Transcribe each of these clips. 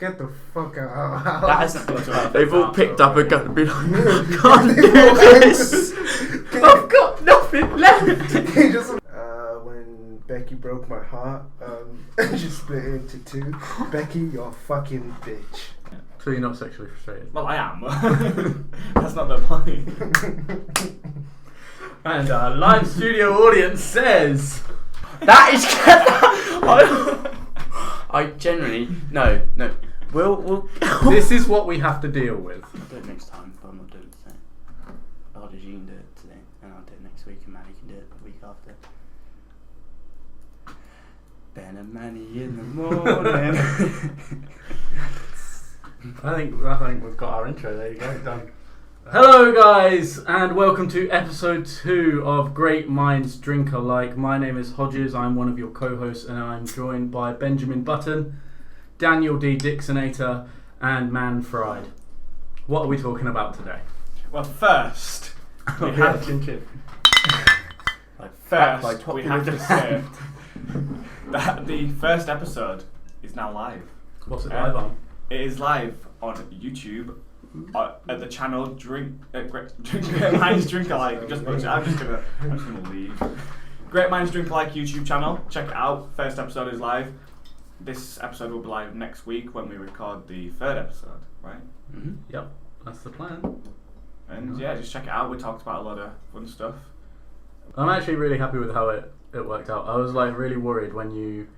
Get the fuck out. That hasn't. They've all picked up a gun and been like, I can't do this. I've got nothing left. When Becky broke my heart, and she split it into two. Becky, you're a fucking bitch. So you're not sexually frustrated? Well, I am. That's not the point. And our live studio audience says... That is... I generally... No. We'll... This is what we have to deal with. I'll do it next time, but I'm not doing it today. I'll just you can do it today, and I'll do it next week, and Manny can do it the week after. Ben and Manny in the morning. I think we've got our intro. There you go, done. Hello guys, and welcome to episode 2 of Great Minds Drink Alike. My name is Hodges, I'm one of your co-hosts, and I'm joined by Benjamin Button, Daniel D. Dixonator, and Man Fried. What are we talking about today? Well, first, we have to say that the first episode is now live. What's it live on? It is live on YouTube at the channel Great Minds Drink Alike. I'm just gonna leave. Great Minds Drink Alike YouTube channel. Check it out. First episode is live. This episode will be live next week when we record the third episode, right? Mm-hmm. Yep, that's the plan. And yeah, just check it out. We talked about a lot of fun stuff. I'm actually really happy with how it worked out. I was like really worried when you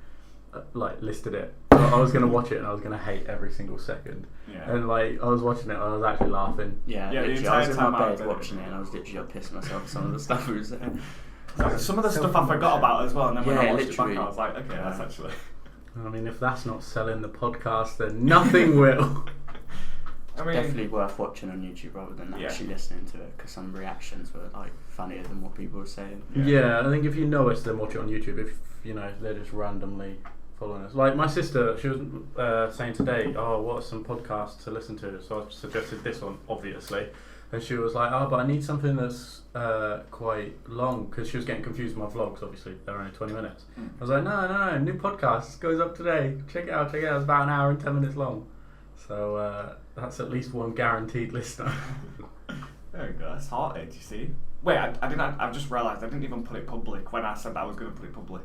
listed it. I was going to watch it and I was going to hate every single second. Yeah. And like I was watching it and I was actually laughing. Yeah, the literally, entire I was in time my I bed was watching it and I was literally pissing myself at some of the stuff we was there. Some of the stuff I forgot about as well, and then when I watched it back, I was like, okay, that's actually... I mean, if that's not selling the podcast, then nothing will. I mean, definitely worth watching on YouTube rather than actually listening to it, because some reactions were like funnier than what people were saying. Yeah, I think if you know us, then watch it on YouTube. If they're just randomly following us. Like my sister, she was saying today, "Oh, what are some podcasts to listen to?" So I suggested this one, obviously, and she was like, "Oh, but I need something that's quite long," because she was getting confused with my vlogs. Obviously, they're only 20 minutes. I was like, "No, new podcast goes up today. Check it out. It's about an hour and 10 minutes long." So that's at least one guaranteed listener. There we go. That's hearted, you see. Wait, I've just realised I didn't even put it public when I said I was going to put it public.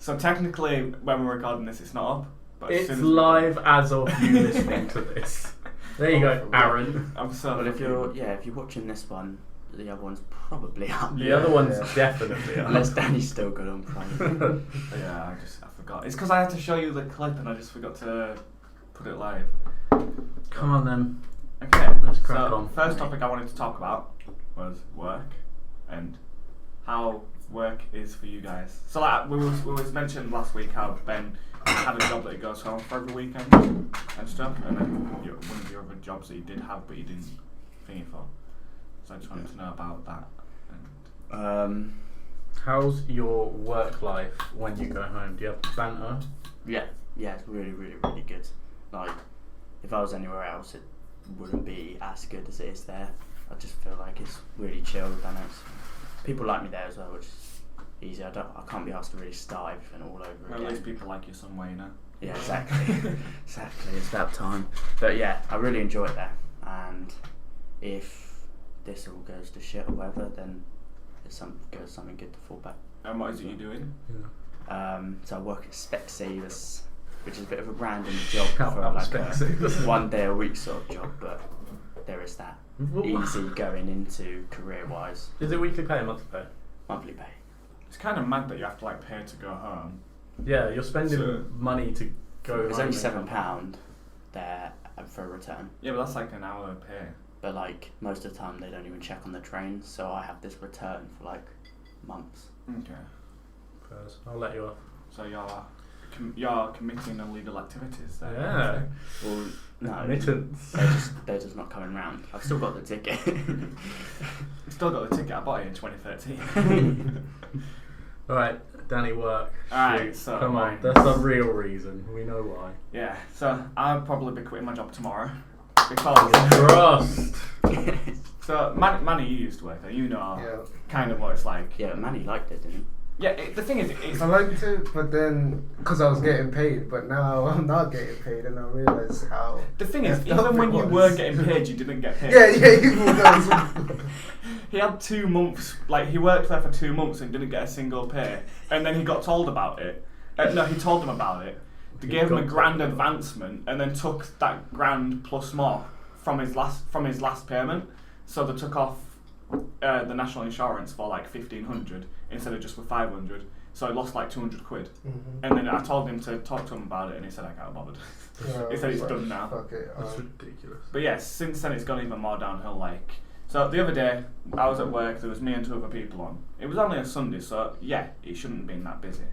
So technically, when we're recording this, it's not up. But it's live as of you listening to this. There you go, Aaron. I'm so. Well, if you're watching this one, the other one's probably up. The other one's definitely up. Unless Danny's still good on Prime. Yeah, I forgot. It's because I had to show you the clip and I just forgot to put it live. Come on then. Okay, let's crack on. First topic I wanted to talk about was work and how work is for you guys. So like we was mentioned last week how Ben had a job that he goes home for every weekend and stuff, and then one of your other jobs that he did have but he didn't think for. So I just wanted to know about that. And how's your work life when you go home? Do you have banter? Yeah, it's really, really, really good. Like, if I was anywhere else, it wouldn't be as good as it is there. I just feel like it's really chilled, and people like me there as well, which is easy. I can't be asked to really start everything all over again. At least people like you some way now. Yeah, exactly. Exactly. It's about time. But yeah, I really enjoy it there. And if this all goes to shit or whatever, then it's something good to fall back. And what is it you're doing? Yeah. So I work at Specsavers, which is a bit of a random job for like a 1 day a week sort of job, but there is that. Easy going into career-wise. Is it weekly pay or monthly pay? Monthly pay. It's kind of mad that you have to like pay to go home. Yeah, you're spending money to go It's home. only £7 there for a return. Yeah, but that's like an hour pay. But like most of the time they don't even check on the trains, so I have this return for like months. Okay. I'll let you off. So you're committing illegal activities there. Yeah. Well, no, Admittance. they're just not coming round. I've still got the ticket. Still got the ticket. I bought it in 2013. All right, Danny, work. Alright, so come on, that's the real reason. We know why. Yeah, so I'll probably be quitting my job tomorrow because Trust. So Manny, you used to work there. You know kind of what it's like. Yeah, but Manny liked it, didn't The thing is, it's I like to, but then because I was getting paid, but now I'm not getting paid, and I realise how. the thing is, effed up even when it you was. were getting paid, you didn't get paid. Yeah, even when I was. He had 2 months, like he worked there for 2 months and didn't get a single pay, and then he got told about it. No, he told them about it. They He gave him a got grand told about it. advancement, and then took that grand plus more from his last payment. So they took off the national insurance for like 1,500 instead of just for 500. So I lost like 200 quid. Mm-hmm. And then I told him to talk to him about it, and he said I can't be bothered. He said it's done now. Fuck it. That's ridiculous. But yes, since then it's gone even more downhill. Like, so the other day I was at work. There was me and 2 other people on. It was only a Sunday, so yeah, it shouldn't have been that busy.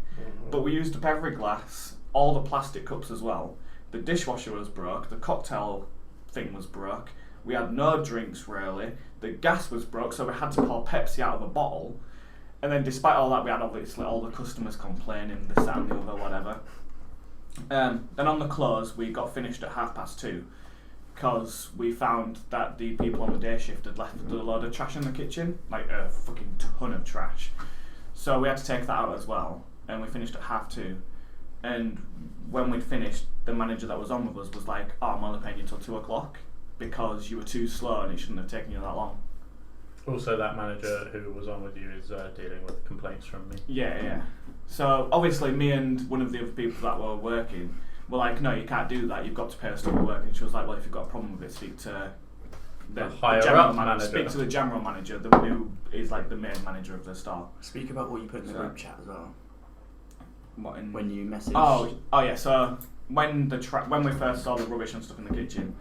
But we used up every glass, all the plastic cups as well. The dishwasher was broke. The cocktail thing was broke. We had no drinks really. The gas was broke, so we had to pour Pepsi out of a bottle. And then despite all that, we had obviously all the customers complaining, this, that and the other, whatever. Then on the close, we got finished at 2:30 because we found that the people on the day shift had left a load of trash in the kitchen, like a fucking ton of trash. So we had to take that out as well, and we finished at 2:30. And when we'd finished, the manager that was on with us was like, "Oh, I'm only paying you till 2:00 because you were too slow and it shouldn't have taken you that long." Also, that manager who was on with you is dealing with complaints from me. Yeah. So obviously, me and one of the other people that were working were like, "No, you can't do that. You've got to pay us to work." And she was like, "Well, if you've got a problem with it, speak to The higher general up manager. Speak to the general manager, the who is like the main manager of the store." Speak about what you put in the So- group chat as well. What in? When you message. Oh yeah. So when when we first saw the rubbish and stuff in the kitchen,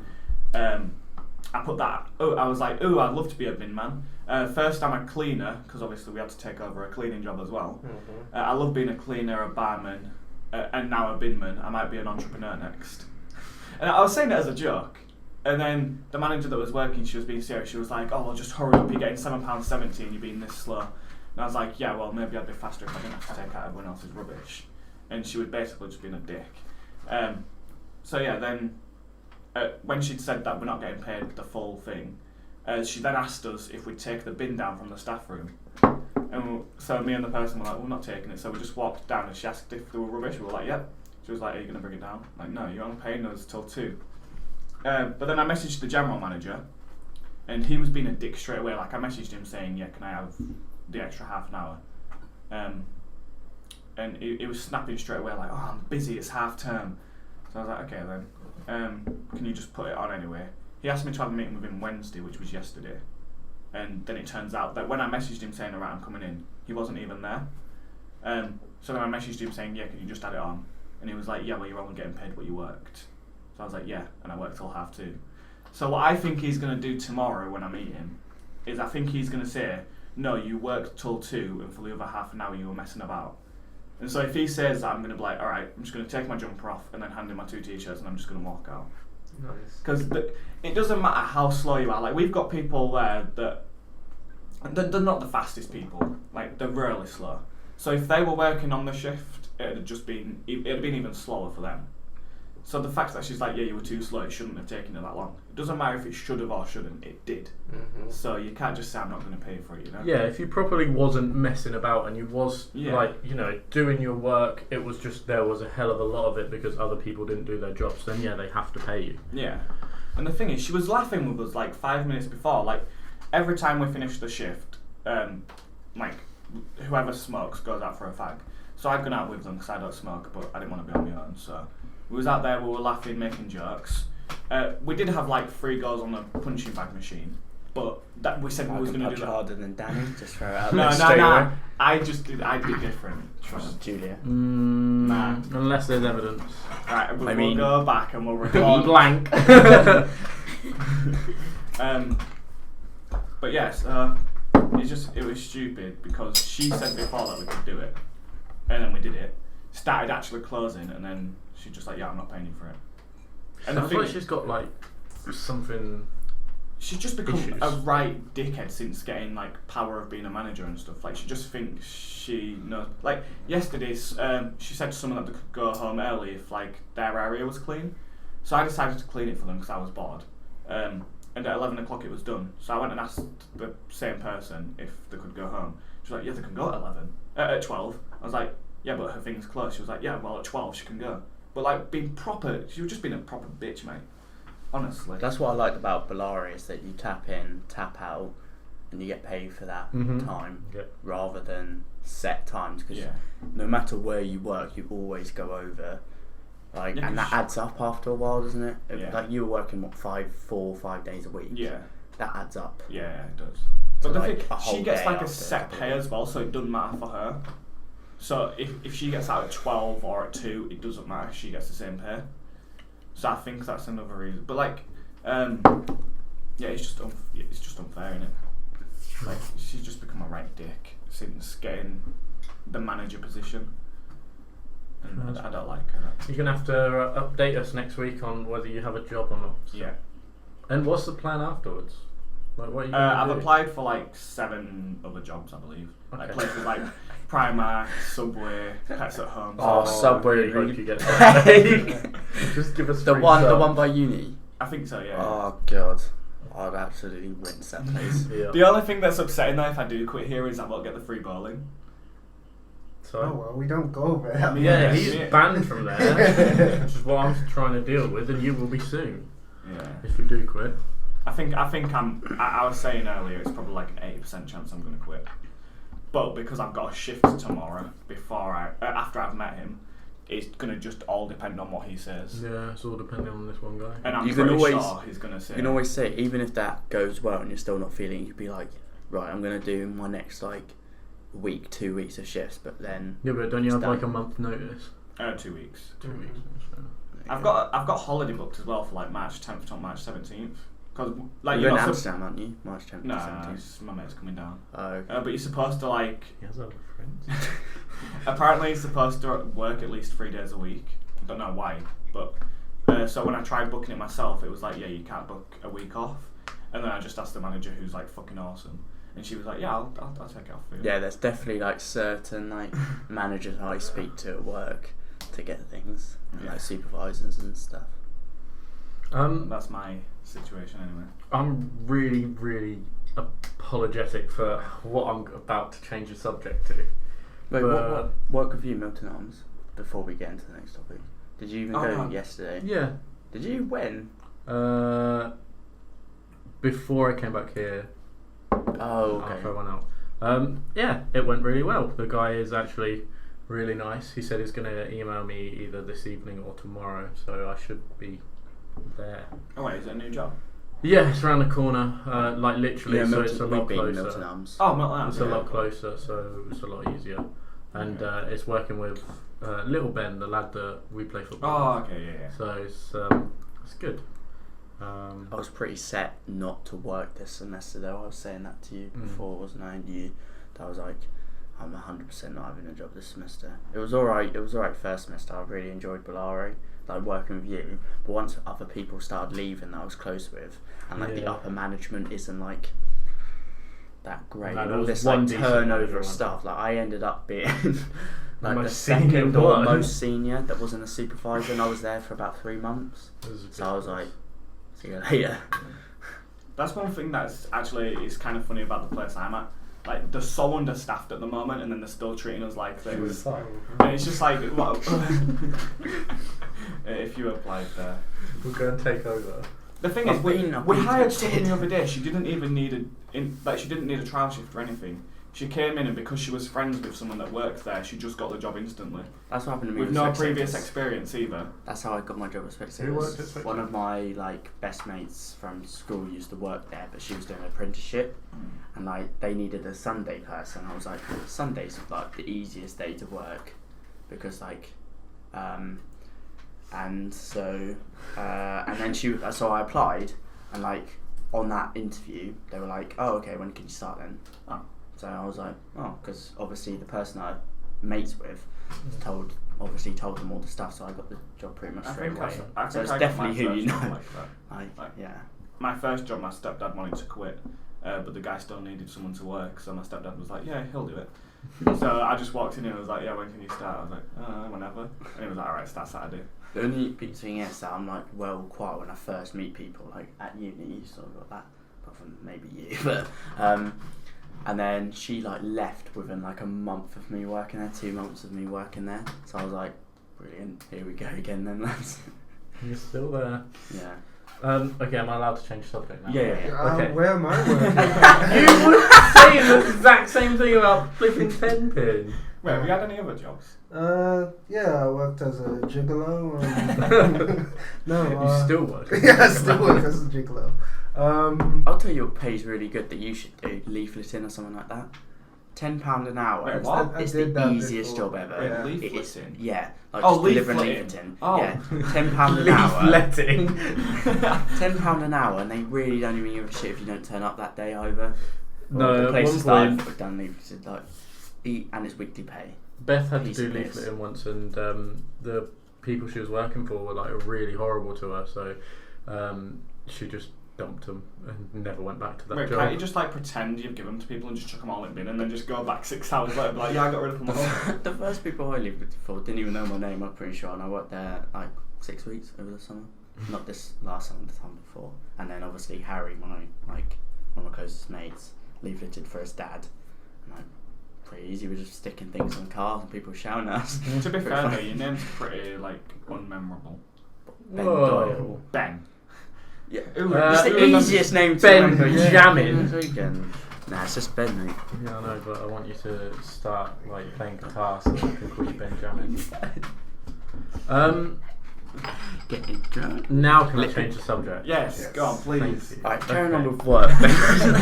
I put that. I was like, "I'd love to be a bin man." First, I'm a cleaner because obviously we had to take over a cleaning job as well. Mm-hmm. I love being a cleaner, a barman, and now a bin man. I might be an entrepreneur next. And I was saying it as a joke. And then the manager that was working, she was being serious. She was like, "Oh, well, just hurry up. You're getting £7.70 and you're being this slow." And I was like, "Yeah, well, maybe I'd be faster if I didn't have to take out everyone else's rubbish." And she would basically just being a dick. So yeah, then when she'd said that we're not getting paid the full thing, she then asked us if we'd take the bin down from the staff room. And so me and the person were like, "We're not taking it." So we just walked down and she asked if there were rubbish. We were like, "Yep." She was like, "Are you going to bring it down?" I'm like, "No, you're only paying us till 2. But then I messaged the general manager, and he was being a dick straight away. Like I messaged him saying, "Yeah, can I have the extra half an hour?" And he was snapping straight away like, "Oh, I'm busy. It's half term." So I was like, "Okay then, can you just put it on anyway?" He asked me to have a meeting with him Wednesday, which was yesterday. And then it turns out that when I messaged him saying, "Alright, I'm coming in," he wasn't even there. So then I messaged him saying, "Yeah, can you just add it on?" And he was like, "Yeah, well, you're only getting paid what you worked." So I was like, "Yeah," and I worked till 2:30. So what I think he's going to do tomorrow when I meet him is I think he's going to say, "No, you worked till 2 and for the other half an hour you were messing about." And so if he says that, I'm going to be like, "Alright, I'm just going to take my jumper off and then hand him my 2 t-shirts and I'm just going to walk out." Nice. Because it doesn't matter how slow you are. Like we've got people there that they're not the fastest people. Like they're really slow. So if they were working on the shift, it'd have been even slower for them. So the fact that she's like, "Yeah, you were too slow. It shouldn't have taken it that long." It doesn't matter if it should have or shouldn't. It did. Mm-hmm. So you can't just say, "I'm not going to pay for it." You know. Yeah, if you properly wasn't messing about and you was Yeah. like, doing your work, it was just there was a hell of a lot of it because other people didn't do their jobs, then yeah, they have to pay you. Yeah. And the thing is, she was laughing with us like 5 minutes before. Like every time we finish the shift, like whoever smokes goes out for a fag. So I'd gone out with them because I don't smoke, but I didn't want to be on my own. So we was out there, we were laughing, making jokes. We did have like 3 goals on the punching bag machine, but that we said we was going to do that. harder than Danny. Just throw it out No, there no, straight no. away. I did different. Trust. Julia. Nah. Unless there's evidence. Alright, I mean- we'll go back and we'll record. Blank. But yes, it was stupid because she said before that we could do it, and then we did it. Started actually closing, and then she's just like, "Yeah, I'm not paying you for it." And Sounds like she's got like something. she's just become issues. a right dickhead since getting like power of being a manager and stuff. Like she just thinks she knows. Like yesterday, she said to someone that they could go home early if like their area was clean. So I decided to clean it for them because I was bored. And at 11 o'clock it was done. So I went and asked the same person if they could go home. She was like, "Yeah, they can go at 11." at 12. I was like, yeah, but her thing's closed. She was like, yeah, well, at 12 she can go. But like, being proper, she was just being a proper bitch, mate. Honestly. That's what I liked about Bellari, is that you tap in, tap out, and you get paid for that time, rather than set times. Because no matter where you work, you always go over. Like, and that adds up after a while, doesn't it? Yeah. Like, you were working, what, 4 or 5 days a week? Yeah. That adds up. Yeah, it does. But the like thing, she gets like a after set pay as well, so it doesn't matter for her. So if she gets out at 12 or at 2, it doesn't matter. She gets the same pay. So I think that's another reason. But like, yeah, it's just unfair, innit? Like, she's just become a right dick since getting the manager position. And I don't like her. You're going to have to update us next week on whether you have a job or not. So. Yeah. And what's the plan afterwards? Like, what are you I've do? applied for like 7 other jobs, I believe. Okay. Like places like Primark, Subway, Pets at Home. Oh, Subway. I really hope you get that. Just give us the free one sub. by uni. I think so, yeah. Oh god, I'd absolutely rinse that place. Yeah. The only thing that's upsetting though if I do quit here is I won't get the free bowling. So, Oh well, we don't go there. yeah, Yeah, he's yeah. banned from there, which is what I'm trying to deal with, and you will be soon Yeah. if we do quit. I think I was saying earlier it's probably like an 80% chance I'm going to quit. But because I've got a shift tomorrow after I've met him, it's going to just all depend on what he says. Yeah, it's all depending on this one guy. And I'm You can pretty always- sure he's going to say You can always say, even if that goes well and you're still not feeling it, you'd be like, right, I'm gonna do my next like week, 2 weeks of shifts, but then Yeah, but don't you It's have done. like a month notice? 2 weeks. 2 weeks. So. I've got holiday booked as well for like March 10th till March 17th. Because like you're you're in not Amsterdam, aren't you? March 10th to no, 17th. my mate's coming down. Oh, But you're supposed to like. He has other friends. Apparently, he's supposed to work at least 3 days a week. I don't know why, but so when I tried booking it myself, it was like, yeah, you can't book a week off. And then I just asked the manager, who's like fucking awesome, and she was like, yeah, I'll take it off for you. yeah, there's definitely like certain like managers I speak to at work to get things, and, like supervisors and stuff. That's my situation anyway. I'm really, really apologetic for what I'm about to change the subject to. Wait, But- what work with you, Milton Arms? Before we get into the next topic, did you even go yesterday? Yeah. Did you? When? Before I came back here, Oh, okay. after I went out. Yeah, it went really well. The guy is actually really nice. He said he's going to email me either this evening or tomorrow, so I should be there. Oh wait, is it a new job? Yeah, it's around the corner, like literally, Yeah, so Milton, it's a we've lot been Milton closer. Arms. Oh, Milton. It's a lot closer, so it's a lot easier. And it's working with Little Ben, the lad that we play football with. Oh, okay, yeah. So it's good. I was pretty set not to work this semester though. I was saying that to you before, wasn't I? And you, I was like, I'm 100% not having a job this semester. It was alright. It was alright first semester. I really enjoyed Bellari, like working with you. But once other people started leaving that I was close with, and like the upper management isn't like that great. No, and there all was this one like decent turnover manager, of wasn't stuff. Like I ended up being like the most senior second or one. most senior that wasn't a supervisor, and I was there for about 3 months. So I was like, see you later. That's one thing that's actually is kind of funny about the place I'm at. Like, they're so understaffed at the moment, and then they're still treating us like this. And it's just like, what? If you applied there. We're going to take over. The thing I've is, been we hired tempted. someone the other day. She didn't even need she didn't need a trial shift or anything. She came in, and because she was friends with someone that worked there, she just got the job instantly. That's what happened to me With no Specsavers. previous experience either. That's how I got my job at Specsavers. Who worked at Specsavers? One of my like best mates from school used to work there, but she was doing an apprenticeship, and like they needed a Sunday person. I was like, Sunday's like the easiest day to work, because like, and so and then so I applied, and like on that interview they were like, oh okay, when can you start then? Oh. So I was like, oh, because obviously the person I mates with told them all the stuff, so I got the job pretty much straight away. So it's definitely who you know. Yeah. My first job, my stepdad wanted to quit, but the guy still needed someone to work, so my stepdad was like, yeah, he'll do it. So I just walked in and was like, yeah, when can you start? I was like, whenever. And he was like, alright, start Saturday. The only big thing is that I'm like well quiet when I first meet people, like at uni, you sort of got that, apart from maybe you, but And then she like left within like a month of me working there, 2 months of me working there. So I was like, brilliant, here we go again then, lads. You're still there. Yeah. Okay, am I allowed to change subject now? Yeah. Okay. Where am I working? You were saying the exact same thing about flipping 10-pin. Wait, have you had any other jobs? Yeah, I worked as a gigolo. No, You still work? yeah, I still work as a gigolo. I'll tell you what pays really good that you should do, leafleting or something like that. £10 an hour. Wait, what? It's I did the that easiest before. job ever. Wait, Yeah. leafleting? Yeah, like Oh, just delivering leafleting. leafleting. Oh. Yeah, £10 an hour. Leafletting. £10 an hour, and they really don't even give a shit if you don't turn up that day over. No, the at places one that point- I've done leafleted, like, and it's weekly pay. Beth had to Piece do of piss. leafleting once, and the people she was working for were like really horrible to her, so she just dumped them and never went back to that Wait, job. can't you just like pretend you've given them to people and just chuck them all in bin and then just go back 6 hours later and be like, yeah, I got rid of them all? The first people I leafleted for didn't even know my name, I'm pretty sure, and I worked there like 6 weeks over the summer. Not this last summer, the time before. And then obviously Harry, one of my closest mates, leafleted for his dad. And like, pretty easy, we're just sticking things on cars and people shouting at us. To be Pretty fair though, funny. your name's pretty like unmemorable. Ben Whoa. Doyle. Ben. Yeah. Who It's the remembers- easiest name to Ben remember. Jamin. Nah, it's just Ben, mate. Yeah, I know, but I want you to start like playing guitar so I can call you Benjamin. Getting drunk. Now can I change the subject? Yes, Yes. go on, please. Thank you. Alright, carrying Okay. on with work.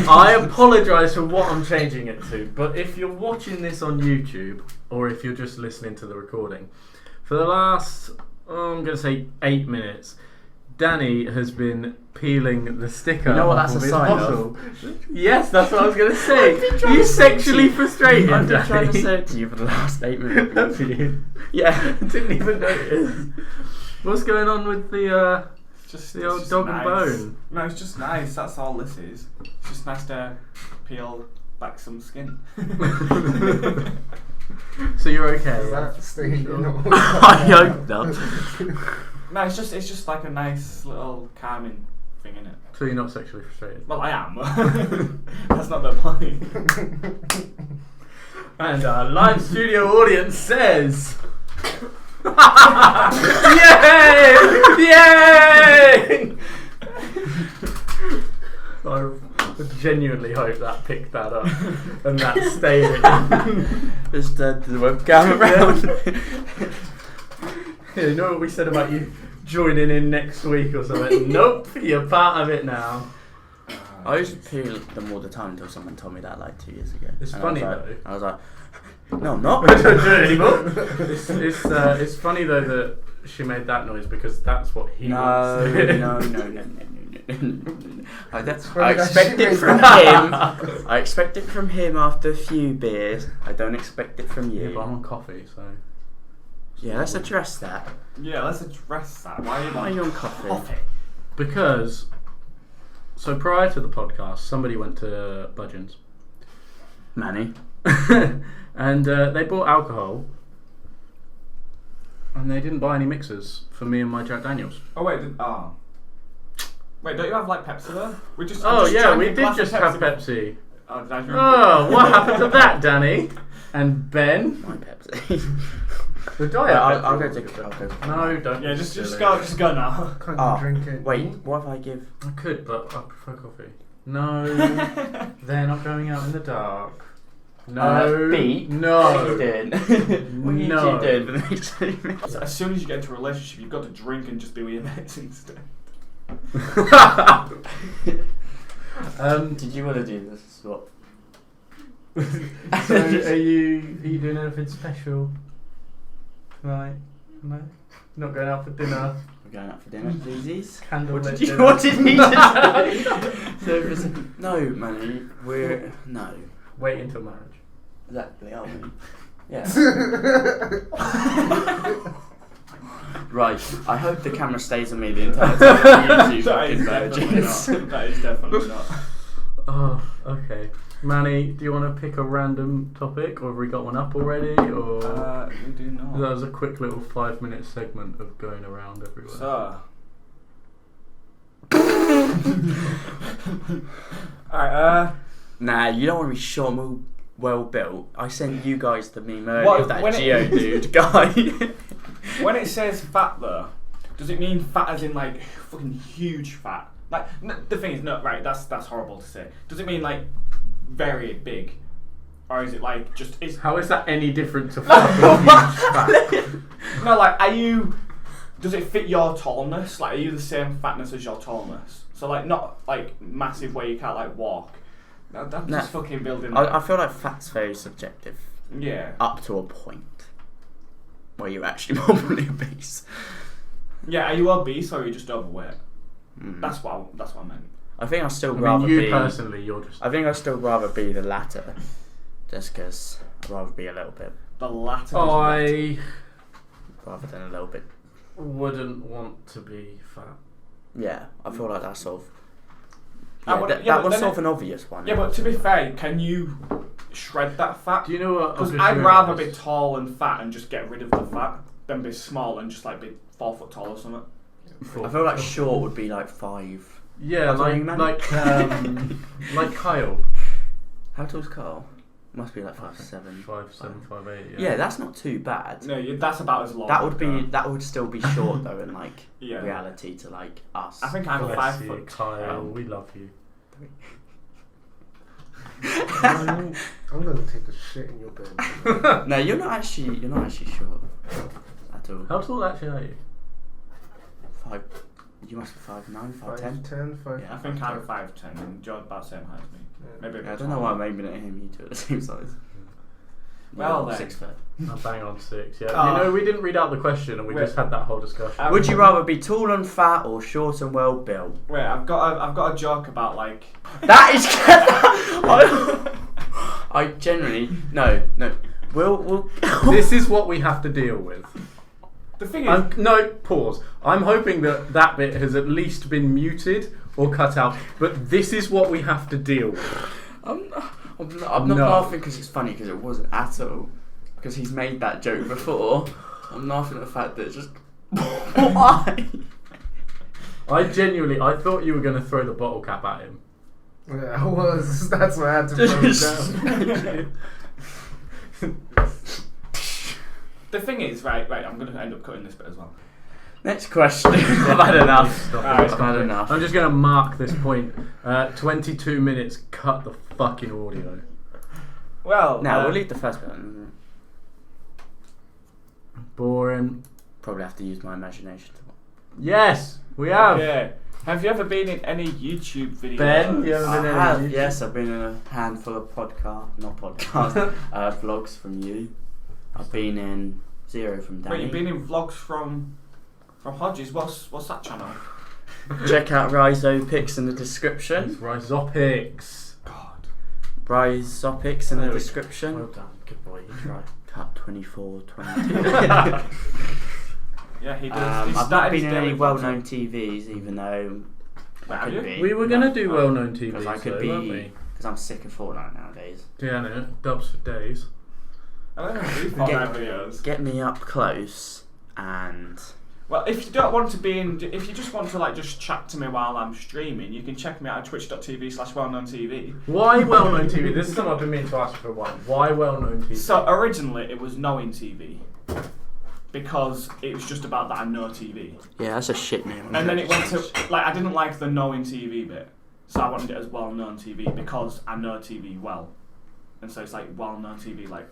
I apologise for what I'm changing it to, but if you're watching this on YouTube or if you're just listening to the recording, for the last, I'm going to say 8 minutes, Danny has been peeling the sticker You know what off that's of a his sign bottle. Yes, that's what I was going to say. I've been trying You to say sexually frustrated, I've been Danny. trying to say it to you for the last 8 minutes. Have you? Yeah. I didn't even notice. What's going on with the Just, The it's old just dog and nice. bone. No, it's just nice, that's all this is. It's just nice to peel back some skin. So you're okay? Is yeah? that staying in all? I hope not. No, it's just like a nice little calming thing, innit? So you're not sexually frustrated? Well, I am. That's not the point. And our live studio audience says... Yay! Yay! I genuinely hope that picked that up and that stayed in. Just the webcam around. Yeah, you know what we said about you joining in next week or something? Nope, you're part of it now. I used to peel them all the time until someone told me that like 2 years ago. It's And funny I though. was like, no, I'm not. I don't do it anymore. It's funny though that she made that noise because that's what he No, wants to do. no. I funny that expect she it made from that. him. I expect it from him after a few beers. I don't expect it from Yeah, you. but I'm on coffee, so... Yeah, let's address that. Yeah, let's address that. Why are you Why are not you on coffee? Because... So prior to the podcast, somebody went to Budgeon's. Manny. And they bought alcohol. And they didn't buy any mixers for me and my Jack Daniels. Oh wait, wait, don't you have like Pepsi there? We just Oh yeah, drank we a did glass just of have Pepsi. Pepsi. Oh, did I drink Oh, it? what happened to that, Danny? And Ben? My Pepsi. The diet. I'll go Pepsi. to. I'll go. No, don't. Yeah, be just silly. go now. Can't Oh, you drink it? Wait, what if I give? I could, but I prefer coffee. No, they're not going out in the dark. No, Beat. no. What are you doing? What are you No. two doing for the next 20 minutes? As soon as you get into a relationship, you've got to drink and just be with your mates instead. Did you want to do this swap? So are you doing anything special tonight? No, not going out for dinner. We're going out for dinner, pleasies. Candlelit What did you? dinner. What did he just say? So it was, no, Manny. We're no. Wait until marriage. Exactly, aren't we? Yeah. Right. I hope the camera stays on me the entire time. You That is fucking definitely virgins. not. That is definitely not. Oh, okay. Manny, do you want to pick a random topic, or have we got one up already? Or We do not. that was a quick little 5-minute segment of going around everywhere. So. Alright, Nah, you don't want to be short and well built. I sent you guys the meme earlier What- of that when it- Geodude guy. When it says fat though, does it mean fat as in like fucking huge fat? Like the thing is, no, right? That's horrible to say. Does it mean like very big, or is it like just? Is How is that any different to fucking huge fat? no, like are you? Does it fit your tallness? Like, are you the same fatness as your tallness? So like not like massive where you can't like walk. I'm just fucking building. I feel like fat's very subjective. Yeah. Up to a point where you're actually probably obese. Yeah. Are you obese or are you just overweight? Mm. That's what I meant. I think I'd still I rather mean, you be. personally, you're just. I think I'd still rather be the latter, just because I'd rather be a little bit The latter. I rather than a little bit. wouldn't want to be fat. Yeah, I feel like that's sort of. I Yeah, would- that, yeah, that but was then sort it- of an obvious one. Yeah, but to be fair, can you shred that fat? Do you know what? I've Because just I'd rather be realised? tall and fat and just get rid of the fat than be small and just like be 4 foot tall or something. I feel like short would be like 5. Yeah, That's what you meant? like Kyle. How tall's Carl? Must be like 5'7". 5'7", 5'8". Yeah, that's not too bad. No, that's about as long. That would be. That would still be short though, in like Yeah. reality to like us. I think I'm Bless 5 you, foot. Kyle. We love you. I'm gonna take a shit in your bed. No, you're not actually short at all. How tall actually are you? 5. You must be 5'9", 5'10". 5'10", 5'. Yeah. I think I'm 5'10" and John's about the same height as me. Maybe a bit Yeah, I don't know why taller. I'm aiming at him. You two are the same size. Well, You're then. 6 foot. I'm bang on 6. Yeah. Oh. You know, we didn't read out the question and we Wait. just had that whole discussion. Would you rather be tall and fat or short and well built? Wait, I've got a joke about like. That is. I generally no. We'll. This is what we have to deal with. The thing is, No, pause. I'm hoping that bit has at least been muted or cut out, but this is what we have to deal with. I'm not No. laughing because it's funny, because it wasn't at all. Because he's made that joke before. I'm laughing at the fact that it's just why. I thought you were going to throw the bottle cap at him. Yeah, I was. That's why I had to throw it down. the thing is, right. I'm gonna end up cutting this bit as well. Next question. I've had enough. Stop it, Alright, stop I've had it. enough. I'm just going to mark this point. 22 minutes, cut the fucking audio. Well, Now we'll leave the first one. Boring. Probably have to use my imagination. Yes, we have. Yeah. Have you ever been in any YouTube videos? Ben, you ever I been in have, YouTube? yes, I've been in a handful of vlogs from you. I've been in 0 from Danny. Wait, you've been in vlogs from Hodges. What's that channel? Check out Rhizopics in the description. It's Rhizopics. God. Rhizopics in the Well description. done, good boy, you tried. Cut 24, 22. Yeah, he does. He I've not started been his in any daily well-known TVs, even though I Have could you? be. We were going to do well-known TV, Because I could though, weren't be. we? Because I'm sick of Fortnite nowadays. Yeah, no, dubs for days. I don't know if these Fortnite videos. Get me up close and. Well, if you don't want to be in, if you just want to like just chat to me while I'm streaming, you can check me out at twitch.tv/wellknowntv. Why well-known TV? This is something I've been meaning to ask you for a while. Why well-known TV? So originally it was Knowing TV because it was just about that I know TV, Yeah, that's a shit name. and then it went to like I didn't like the Knowing TV bit, so I wanted it as Well Known TV because I know TV well, and so it's like Well Known TV, like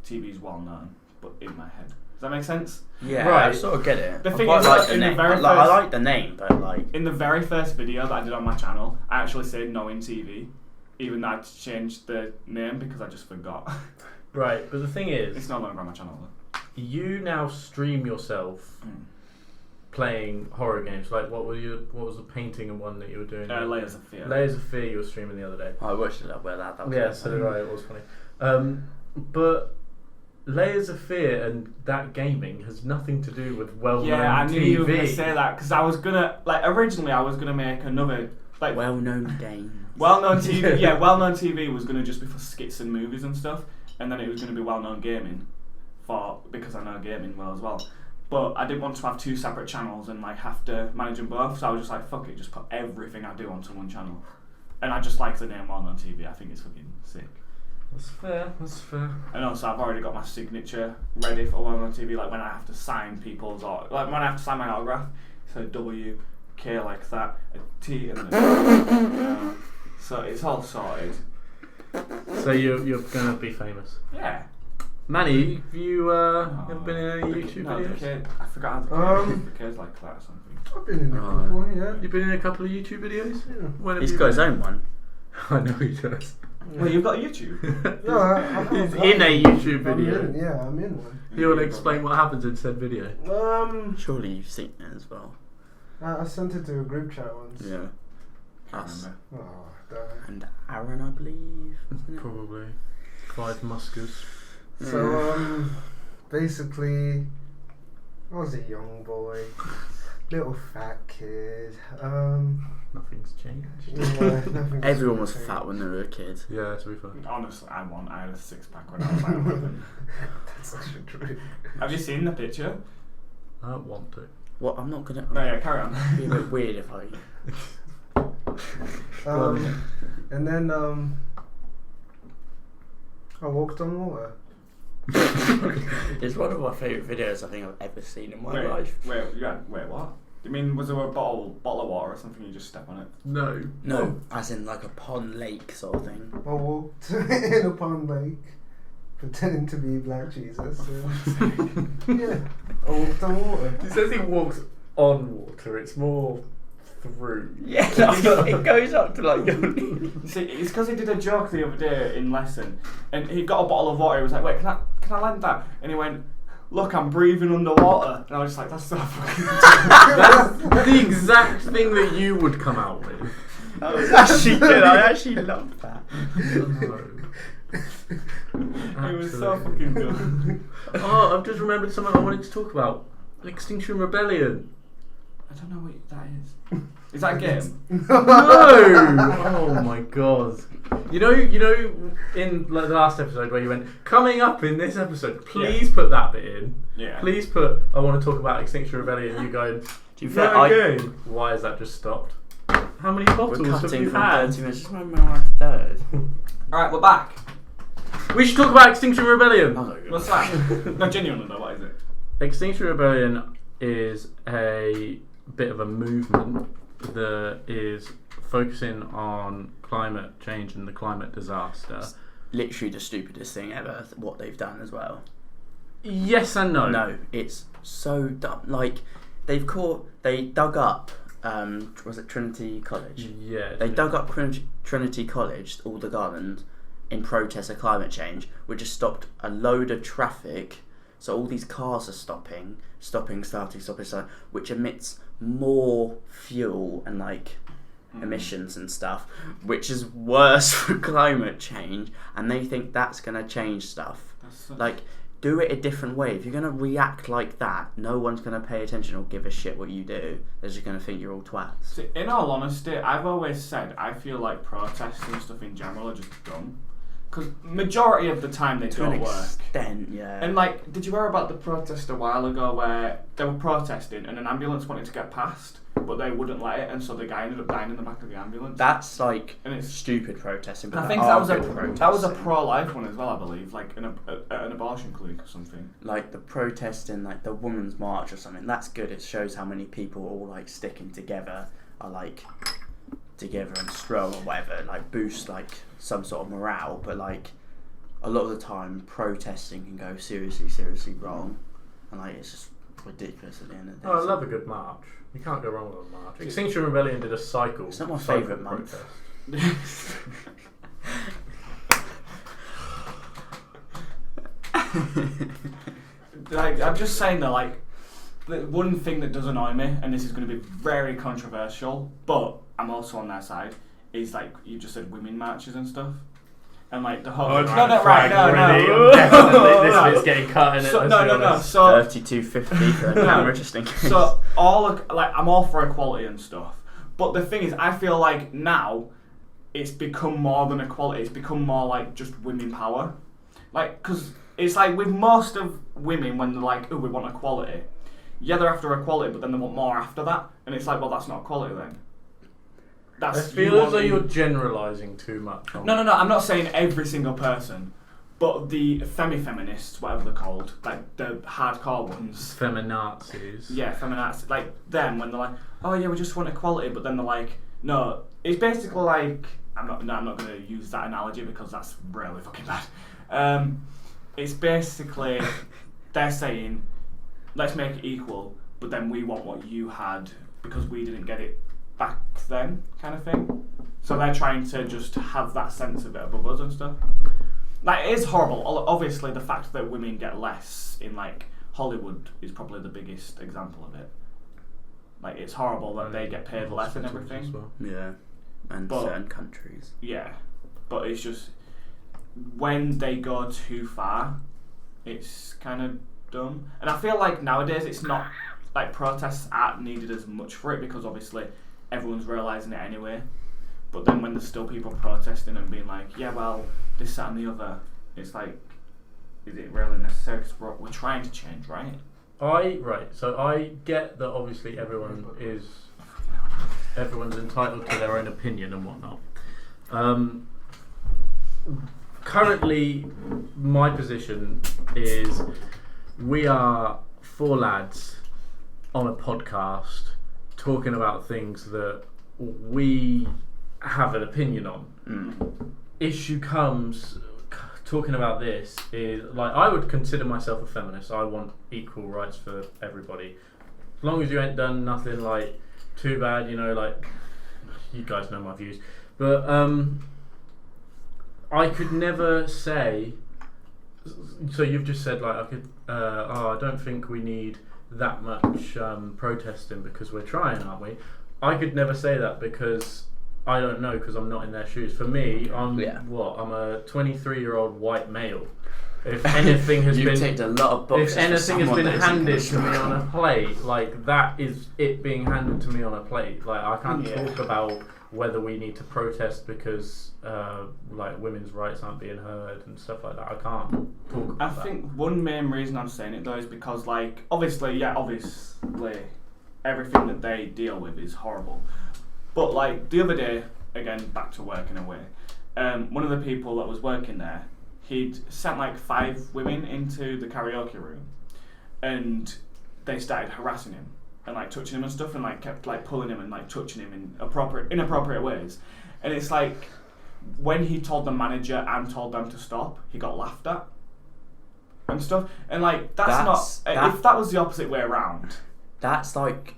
TV's well known, but in my head. Does that make sense? Yeah, Right. I sort of get it. The I thing quite is, like like, the in the name. very I first- like the name, but like. In the very first video that I did on my channel, I actually said Knowing TV, even though I changed the name because I just forgot. Right, but the thing It's is, no longer on my channel though. you now stream yourself playing horror games. Like, what was the painting and one that you were doing? Layers of Fear. Layers of Fear you were streaming the other day. I watched a little bit of that. That was Yeah, really so funny. did I. It was funny. But Layers of Fear and that gaming has nothing to do with well-known Yeah, I knew TV. you were gonna say that because I was gonna originally I was gonna make another Well-known game. well-known TV. Yeah, well-known TV was gonna just be for skits and movies and stuff, and then it was gonna be well-known gaming because I know gaming well as well. But I didn't want to have 2 separate channels and like have to manage them both, so I was just like, fuck it, just put everything I do onto one channel. and I just like the name Women on TV. I think it's fucking sick. That's fair. That's fair. And also, I've already got my signature ready for Women on TV. Like when I have to sign like when I have to sign my autograph, so W, K like that, a T, and then so it's all sorted. So you're gonna be famous. Yeah. Manny, have you ever been in any YouTube videos? Kid, I forgot how the kid's like that or something. I've been in a couple, yeah. You've been in a couple of YouTube videos? Yeah. When have He's you got his been? own one. I know he does. Well, you've got YouTube. No, He's in a YouTube I'm video. I'm in one. You want to explain what happens in said video? Surely you've seen it as well. I sent it to a group chat once. Yeah. Can't Us. remember. Oh, damn. And Aaron, I believe. Isn't it? Probably. 5 Muskers. So, basically, I was a young boy, little fat kid. Nothing's changed. Yeah, nothing's Everyone was changed. fat when they were a kid. Yeah, to be fair. Honestly, I had a 6-pack when I was like 11. That's actually true. Have you seen the picture? I don't want to. What? I'm not gonna. No, yeah, carry on. It'd be a bit weird if I. And then I walked on water. It's one of my favourite videos I think I've ever seen in my Wait, life. wait, what? You mean was there a bottle of water or something? You just step on it? No. No, as in like a pond lake sort of thing. I walked in a pond lake, pretending to be Black Jesus. Yeah, I walked on water. He says he walks on water, it's more through. Yeah, it goes up to like your knees. See, it's because he did a joke the other day in lesson, and he got a bottle of water. He was like, "Wait, can I lend that?" And he went, "Look, I'm breathing underwater." And I was just like, "That's so fucking." That's the exact thing that you would come out with. That was actually good. I actually loved that. It was so fucking good. Oh, I've just remembered something I wanted to talk about. Extinction Rebellion. I don't know what that is. Is that a game? No! Oh my god. You know, in like the last episode where you went, coming up in this episode, please put that bit in. Yeah. Please put, I want to talk about Extinction Rebellion, and you going, To be fair, no game. Why has that just stopped? How many bottles we're have cutting you from had? 30 minutes. Just remember my third. Alright, we're back. We should talk about Extinction Rebellion. What's that? No, genuinely though, what is it? Extinction Rebellion is a bit of a movement that is focusing on climate change and the climate disaster. Literally the stupidest thing ever, what they've done as well. Yes and no. No, it's so dumb. Like, they dug up, was it Trinity College? Yeah. They dug up Trinity College, all the gardens, in protest of climate change, which has stopped a load of traffic. So all these cars are stopping, which emits more fuel and like emissions and stuff, which is worse for climate change. And they think that's gonna change stuff. Like, do it a different way. If you're gonna react like that, no one's gonna pay attention or give a shit what you do. They're just gonna think you're all twats. See, in all honesty, I've always said I feel like protests and stuff in general are just dumb. Because majority of the time they don't work. Extent, yeah. And like, did you hear about the protest a while ago where they were protesting and an ambulance wanted to get past, but they wouldn't let it, and so the guy ended up dying in the back of the ambulance? That's like And it's stupid protesting. But I think there that are was good that was a protesting. pro-life one as well, I believe, like an abortion clinic or something. Like the protest in like the Women's March or something. That's good. It shows how many people all like sticking together are like together and strong or whatever. Like boost like some sort of morale. But like a lot of the time, protesting can go seriously wrong, and like it's just ridiculous at the end of the day. Oh, I love a good march. You can't go wrong with a march. Extinction Rebellion did a cycle. It's not my cycle favourite month. protest. Like, I'm just saying that, like, the one thing that does annoy me, and this is going to be very controversial, but I'm also on their side, is like you just said, women marches and stuff. And like the whole no, This bit's getting cut in it. So, no. So 32.50 for the camera, just in case. So I'm all for equality and stuff. But the thing is, I feel like now it's become more than equality. It's become more like just women power. Like, because it's like with most of women, when they're like, oh, we want equality. Yeah, they're after equality, but then they want more after that. And it's like, well, that's not equality then. that's. I feel as though you're generalising too much. No. I'm not saying every single person, but the feminists, whatever they're called, like the hardcore ones. Feminazis. Yeah, feminazis. Like them when they're like, oh yeah, we just want equality, but then they're like, no. It's basically like I'm not going to use that analogy because that's really fucking bad. It's basically they're saying, let's make it equal, but then we want what you had because we didn't get it back then, kind of thing. So they're trying to just have that sense of it above us and stuff. Like, it is horrible. Obviously, the fact that women get less in, like, Hollywood is probably the biggest example of it. Like, it's horrible that they get paid less and everything. Well. Yeah, and certain countries. Yeah, but it's just when they go too far, it's kind of dumb. And I feel like nowadays it's not like protests aren't needed as much for it because obviously everyone's realising it anyway. But then when there's still people protesting and being like, yeah, well, this, that, and the other, it's like, is it really necessary? Because we're trying to change, right? So I get that obviously everyone's entitled to their own opinion and whatnot. Currently, my position is we are 4 lads on a podcast talking about things that we have an opinion on. Issue comes talking about this is like I would consider myself a feminist. I want equal rights for everybody, as long as you ain't done nothing like too bad. You know, like you guys know my views, but I could never say. So you've just said like I could. I don't think we need that much protesting because we're trying, aren't we? I could never say that because I don't know because I'm not in their shoes. For me, I'm a 23-year-old white male. If anything has You've ticked a lot of boxes. If anything has been handed to me on a plate, like that is it being handed to me on a plate. Like I can't talk about whether we need to protest because like women's rights aren't being heard and stuff like that. I can't talk about that. I think one main reason I'm saying it though is because like obviously everything that they deal with is horrible. But like the other day, again back to work in a way, one of the people that was working there, he'd sent like 5 women into the karaoke room, and they started harassing him and like touching him and stuff, and like kept like pulling him and like touching him in inappropriate ways. And it's like when he told the manager and told them to stop, he got laughed at and stuff. And like if that was the opposite way around, that's like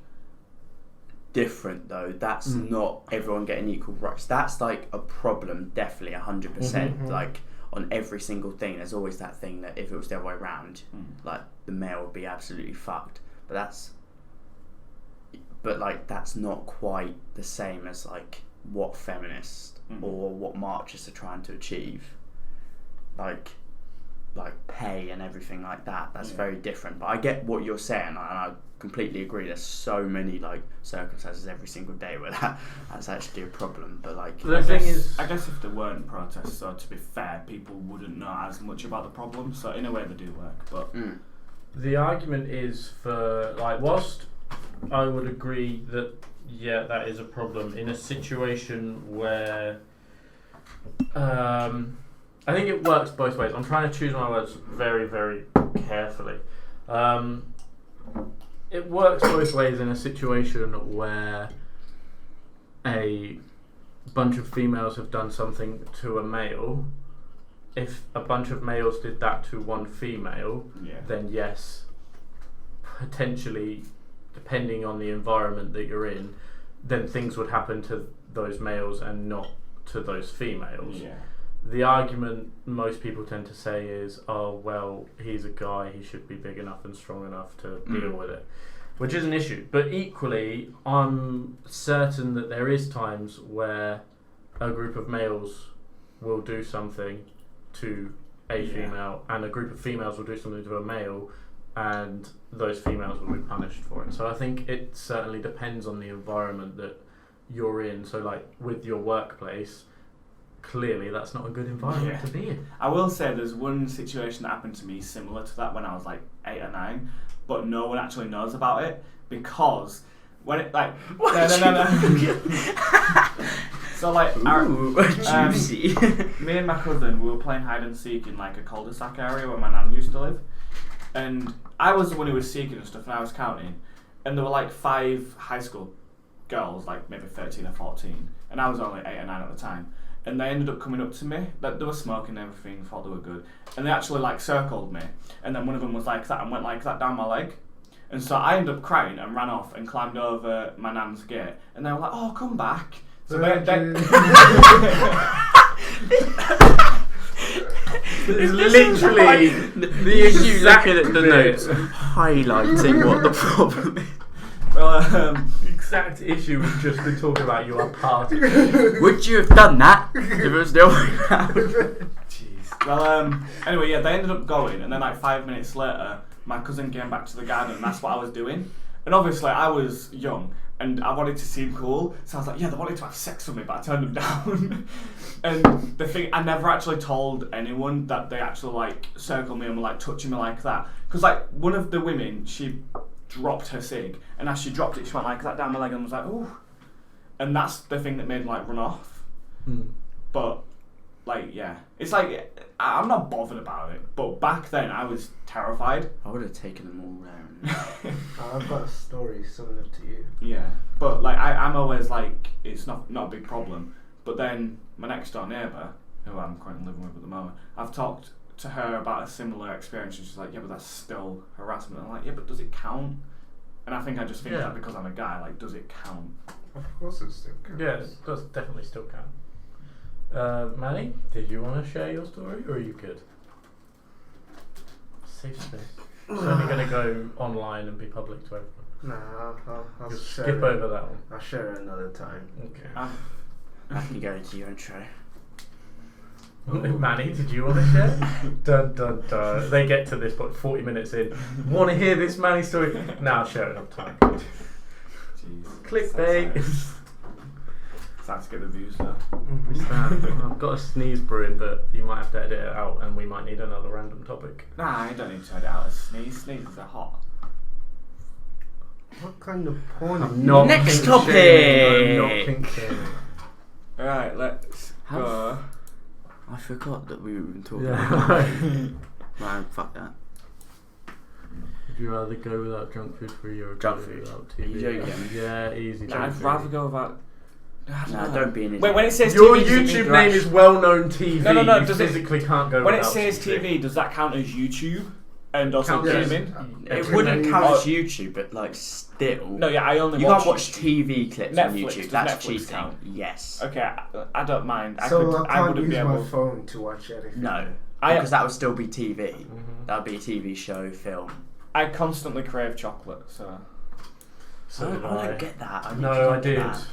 different though. That's not everyone getting equal rights. That's like a problem, definitely 100%. Like on every single thing, there's always that thing that if it was the other way around, like the male would be absolutely fucked. But that's not quite the same as like what feminists or what marxists are trying to achieve. Like pay and everything like that. That's very different. But I get what you're saying, and I completely agree. There's so many like circumstances every single day where that's actually a problem. But like I guess if there weren't protests, so to be fair, people wouldn't know as much about the problem. So in a way, they do work. But the argument is for like whilst I would agree that that is a problem in a situation where I think it works both ways. I'm trying to choose my words very, very carefully. It works both ways in a situation where a bunch of females have done something to a male. If a bunch of males did that to one female, then yes, potentially, depending on the environment that you're in, then things would happen to those males and not to those females. Yeah. The argument most people tend to say is, oh, well, he's a guy, he should be big enough and strong enough to deal with it, which is an issue. But equally, I'm certain that there is times where a group of males will do something to a female and a group of females will do something to a male, and those females will be punished for it. So I think it certainly depends on the environment that you're in. So like with your workplace, clearly that's not a good environment to be in. I will say there's one situation that happened to me similar to that when I was like 8 or 9, but no one actually knows about it because when it like no. So like, Ooh, juicy. me and my cousin, we were playing hide and seek in like a cul-de-sac area where my nan used to live, and I was the one who was seeking and stuff, and I was counting, and there were like 5 high school girls, like maybe 13 or 14, and I was only 8 or 9 at the time, and they ended up coming up to me. They were smoking and everything, thought they were good, and they actually like circled me, and then one of them was like that and went like that down my leg. And so I ended up crying and ran off and climbed over my nan's gate, and they were like, "Oh, come back." So they It's literally the issue. Looking at the notes, highlighting what the problem is. well, the exact issue we've just been talking about. You are part of. Would you have done that if it was the other way around? jeez. Well, anyway, yeah, they ended up going, and then like 5 minutes later, my cousin came back to the garden, and that's what I was doing. And obviously, I was young, and I wanted to seem cool, so I was like, yeah, they wanted to have sex with me, but I turned them down. And the thing, I never actually told anyone that they actually like circled me and were like touching me like that. Because like one of the women, she dropped her cig, and as she dropped it, she went like that down my leg and was like, ooh. And that's the thing that made me like run off. But like, yeah, it's like, I'm not bothered about it, but back then I was terrified. I would have taken them all down. I've got a story similar to you. Yeah, but like I'm always like, it's not a big problem. But then my next door neighbour, who I'm currently living with at the moment, I've talked to her about a similar experience, and she's like, yeah, but that's still harassment. I'm like, yeah, but does it count? And I think that because I'm a guy, like, does it count? Of course it still counts. Yeah, it does definitely still count. Manny, did you want to share your story, or are you good? Safe space. It's only going to go online and be public to everyone. Nah, I'll Just share skip it. over that one. I'll share it another time. Okay. I can go into your intro. Manny, did you want to share? Dun dun dun. They get to this point 40 minutes in. Want to hear this Manny story? Now share it on time. Jeez. Clickbait. It's time to get the views though. I've got a sneeze brewing, but you might have to edit it out, and we might need another random topic. Nah, I don't need to edit out a sneeze. Sneezes are hot. What kind of porn? I'm not Next pink topic. shaming. I'm not pink shaming. Alright, let's go. I forgot that we were even talking Yeah. about Man, fuck that. Would you rather go without junk food for a year or Junk go food? without Are TV? you joking? Yeah, easy. Nah, junk I'd food. rather go without. Nah, don't be an idiot. Wait, when it says Your TV, does it mean YouTube they're name actu- is well-known TV. No, You does it- physically can't go When it without says TV, does that count as YouTube and also Counts as- gaming? It wouldn't count Oh. as YouTube, but like still. No, yeah, I only You watch can't watch TV clips on Netflix, YouTube. does That's Netflix cheating. count? Yes. Okay, I don't mind. I So I can't wouldn't use be my able. phone to watch anything. No, I- because that would still be TV. Mhm. That would be a TV show, film. I constantly crave chocolate, so. So I did don't I. get that. No, I did. That.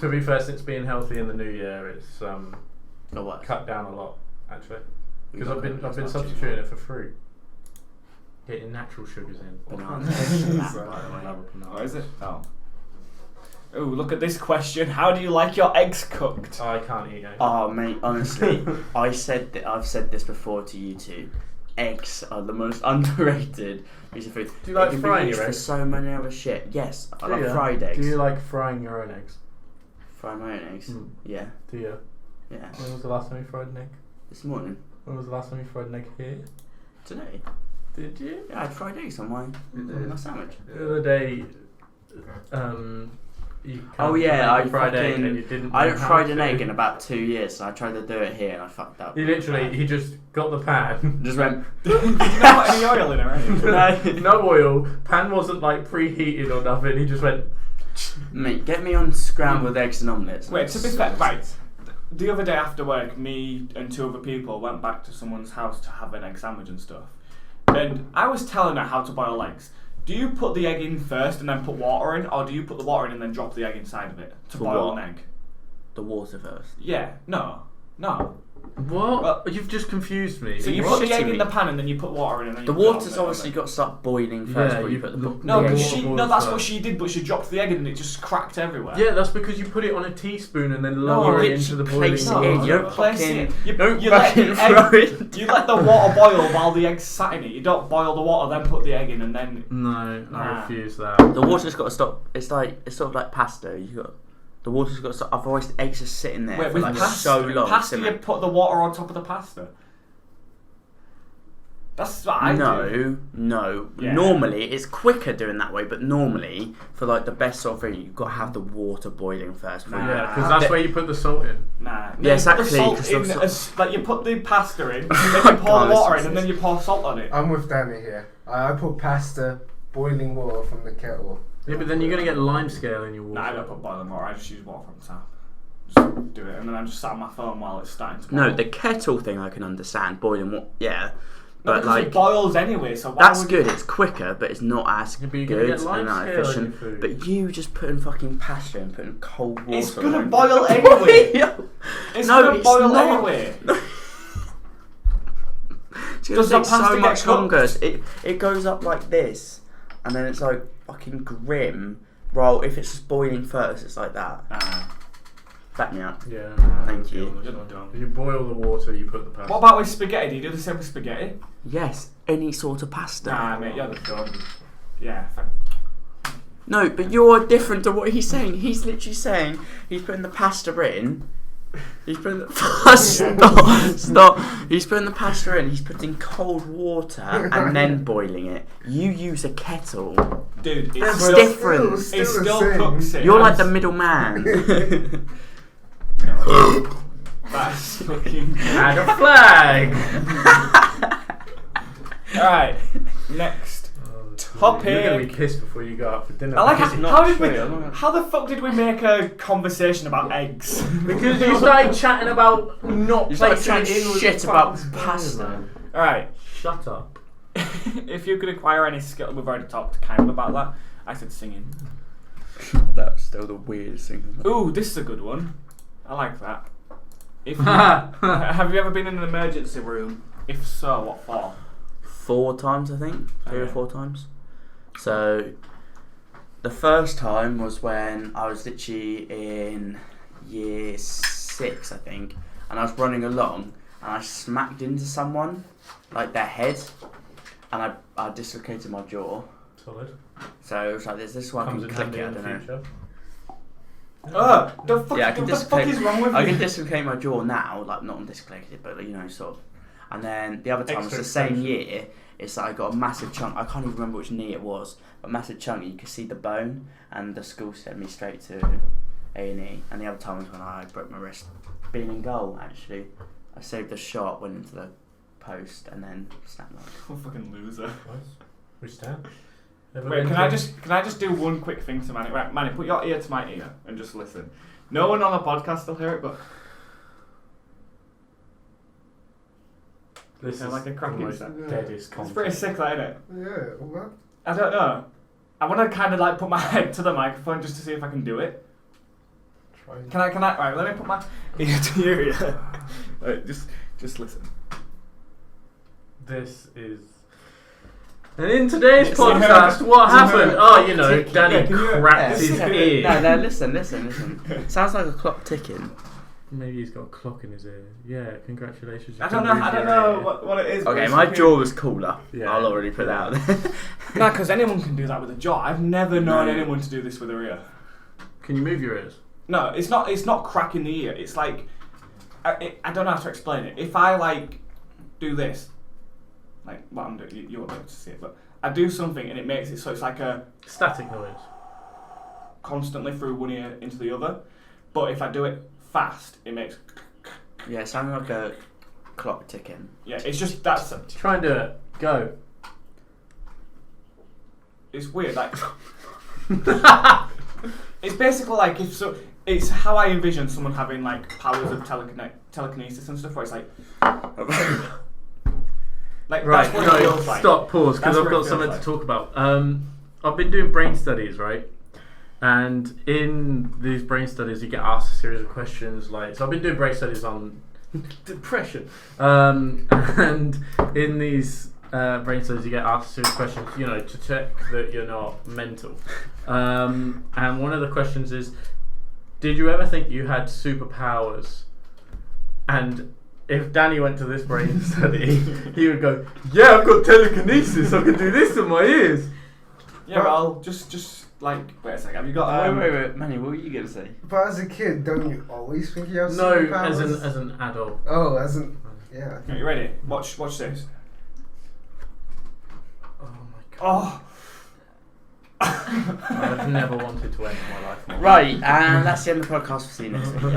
To be fair, since being healthy in the new year, it's Or what? cut down a lot actually. Because You're I've been not gonna substituting it for fruit, getting natural sugars in. Bananas. That, Sorry. by the way. Love a banana. What is it? Oh. Oh, look at this question. How do you like your eggs cooked? I can't eat eggs. Oh mate, honestly, I've said this before to you two. Eggs are the most underrated piece of food. Do you like It can frying be used your for eggs? so many other shit. Yes, I Do love you? fried eggs. Do you like frying your own eggs? Fry my own eggs? Mm. Yeah, Do you? yeah. When was the last time you fried an egg? This morning. When was the last time you fried an egg here? Today. Did you? Yeah, I had fried eggs on my sandwich. The other day, you Oh can't yeah, I make a fried egg fucking- and you didn't. I know haven't how fried an to. egg in about 2 years, so I tried to do it here and I fucked up. He just got the pan. Just went. Did you not put any oil in it or anything? No oil. Pan wasn't like preheated or nothing. He just went. Mate, get me on scrambled eggs and omelettes. Wait, to be fair, right. The other day after work, me and 2 other people went back to someone's house to have an egg sandwich and stuff. And I was telling her how to boil eggs. Do you put the egg in first and then put water in, or do you put the water in and then drop the egg inside of it to For boil what? an egg? The water first. Yeah, no. What? Well- You've just confused me. So you What? put the egg To in the me. pan and then you put water in and then The you put it on water's the obviously oven. got to start boiling first Yeah, before you you- put the. the- No, the but water that's boils what she did, but she dropped the egg in and it just cracked everywhere. Yeah, that's because you put it on a teaspoon and then No, lower it literally into the boiling place it water. in, you don't place fucking- it. You don't let fucking the throw egg- it You let the water boil while the egg's sat in it. You don't boil the water, then put the egg in and then... No, I Nah. refuse that. The water's got to stop. It's sort of like pasta. You got The water's got. Otherwise, the eggs are sitting there Wait, for with like pasta, so long. pasta, you simmering. put the water on top of the pasta. That's what I do. No. Yeah. Normally, it's quicker doing that way, but normally, for like the best sort of thing, you've got to have the water boiling first. Nah. Yeah, because that's where you put the salt in. Nah. Yeah, exactly, You put 'cause the the salt in, like you put the pasta in, then you pour God, the water this in, and is- then you pour salt on it. I'm with Danny here. I put pasta, boiling water from the kettle. Yeah, but then you're gonna get lime scale in your water. Nah, I don't put boiling water. I just use water from the tap. Just do it, and then I'm just sat on my phone while it's starting to boil. No, the kettle thing I can understand. Boiling water, yeah. No, But because like, it boils anyway, so why that's would good. It's quicker, but it's not as Yeah, but you're gonna good get lime and not scale in your efficient. food. But you just putting fucking pasta and putting cold water. It's gonna on it. boil anyway. It's No, gonna it's boil not. anyway. It's gonna Does the take so pasta get much longer. cooked? It goes up like this, and then it's like fucking grim. Well, if it's just boiling first, it's like that. Back me up. Yeah. Thank you. You're dumb. You boil the water, you put the pasta. What about with spaghetti? Do you do the same with spaghetti? Yes, any sort of pasta. Nah, mate, you're the dumb. Yeah. No, but you're different to what he's saying. He's literally saying he's putting the pasta in. He's putting the stop. He's putting the pasta in. He's putting cold water and then boiling it. You use a kettle. Dude, That's it's different. It the still same. cooks it. You're like the middleman. No. That's fucking. Add a flag! Alright, next. Topic. You're gonna be pissed before you go out for dinner. I like Because how the fuck did we make a conversation about eggs? Because you started chatting about not You started placing chatting it in with shit the about fucking pasta. spoon, man. Alright, Shut up. if you could acquire any skill, we've already talked kind of about that. I said singing. That's still the weirdest thing. Ooh, this is a good one. I like that. If you, have you ever been in an emergency room? If so, what for? 4 times, I think. 3 or Okay. 4 times. So, the first time was when I was literally in year 6, I think, and I was running along, and I smacked into someone, like their head, and I dislocated my jaw. Solid. So it was like, this is why I Comes can in click handy it, I in the don't know. future. The fuck, Yeah, I can what the fuck is wrong with I you? can dislocate my jaw now, like not dislocated, but you know, sort of. And then the other time was Extra the same extension. year. It's that I got a massive chunk. I can't even remember which knee it was, but massive chunk. You could see the bone, and the school sent me straight to A&E. And the other time was when I broke my wrist, being in goal. Actually, I saved the shot, went into the post, and then snapped my. What a fucking loser. We stand. Wait, can I just do one quick thing to Manny? Right, Manny, put your ear to my ear and just listen. No one on the podcast will hear it, but This sound is like a cracking the most sound. deadest it's content. pretty sick, that, isn't it? Yeah, what? I don't know. I want to kind of like put my head to the microphone just to see if I can do it. Try. Can I? Right, let me put my ear to your ear. Right, just listen. This is. And in today's Yes, podcast, yeah. what happened? Yeah. Oh, you know, Ticking. Danny Yeah, can you- cracked his yeah. ear. No, listen. Sounds like a clock ticking. Maybe he's got a clock in his ear. Yeah, congratulations. I don't know what it is. but Okay, it's my fucking- jaw was cooler. Yeah. I'll already put that out there. Nah, because anyone can do that with a jaw. I've never known No. anyone to do this with their ear. Can you move your ears? No, it's not. It's not cracking the ear. It's like I don't know how to explain it. If I like do this, like what I'm doing, you won't be able to see it, but I do something and it makes it so it's like a Static noise. constantly through one ear into the other. But if I do it fast, it makes Yeah, it sounded like a clock ticking. yeah. It's just that's Try and do it. Go. it's weird. Like it's basically like if so. It's how I envision someone having like powers of telekinesis and stuff. Where it's like Right, that's what it no, feels like. stop, pause, because That's I've what it got feels something like. to talk about. I've been doing brain studies, right? And in these brain studies, you get asked a series of questions. Like, so I've been doing brain studies on depression, and in these brain studies, you get asked a series of questions, you know, to check that you're not mental. And one of the questions is, did you ever think you had superpowers? And if Danny went to this brain study, he would go, "Yeah, I've got telekinesis. I can do this in my ears." Yeah, well, just like, wait a second, have you got... wait, Manny, what were you going to say? But as a kid, don't you always think you have No, superpowers? as an adult. Oh, yeah. Are you ready? Watch this. Oh my god. Oh! I've never wanted to end my life more. Right, and that's the end of the podcast. See you next week.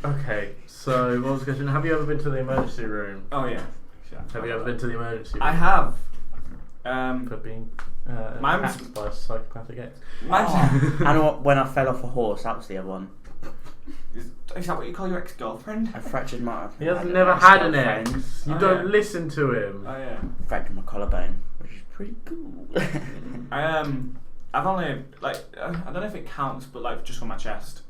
Okay, so what was the question? Have you ever been to the emergency room? Oh, yeah. Have you ever been to the emergency room? I have. For being Mine's- attacked by a psychopathic ex. And when I fell off a horse, that was the other one. Is that what you call your ex-girlfriend? I fractured my... He has never had an ex-girlfriend. ex. You Oh, don't yeah. listen to him. Oh, yeah. Fractured my collarbone, which is pretty cool. I've only, like, I don't know if it counts, but, like, just on my chest.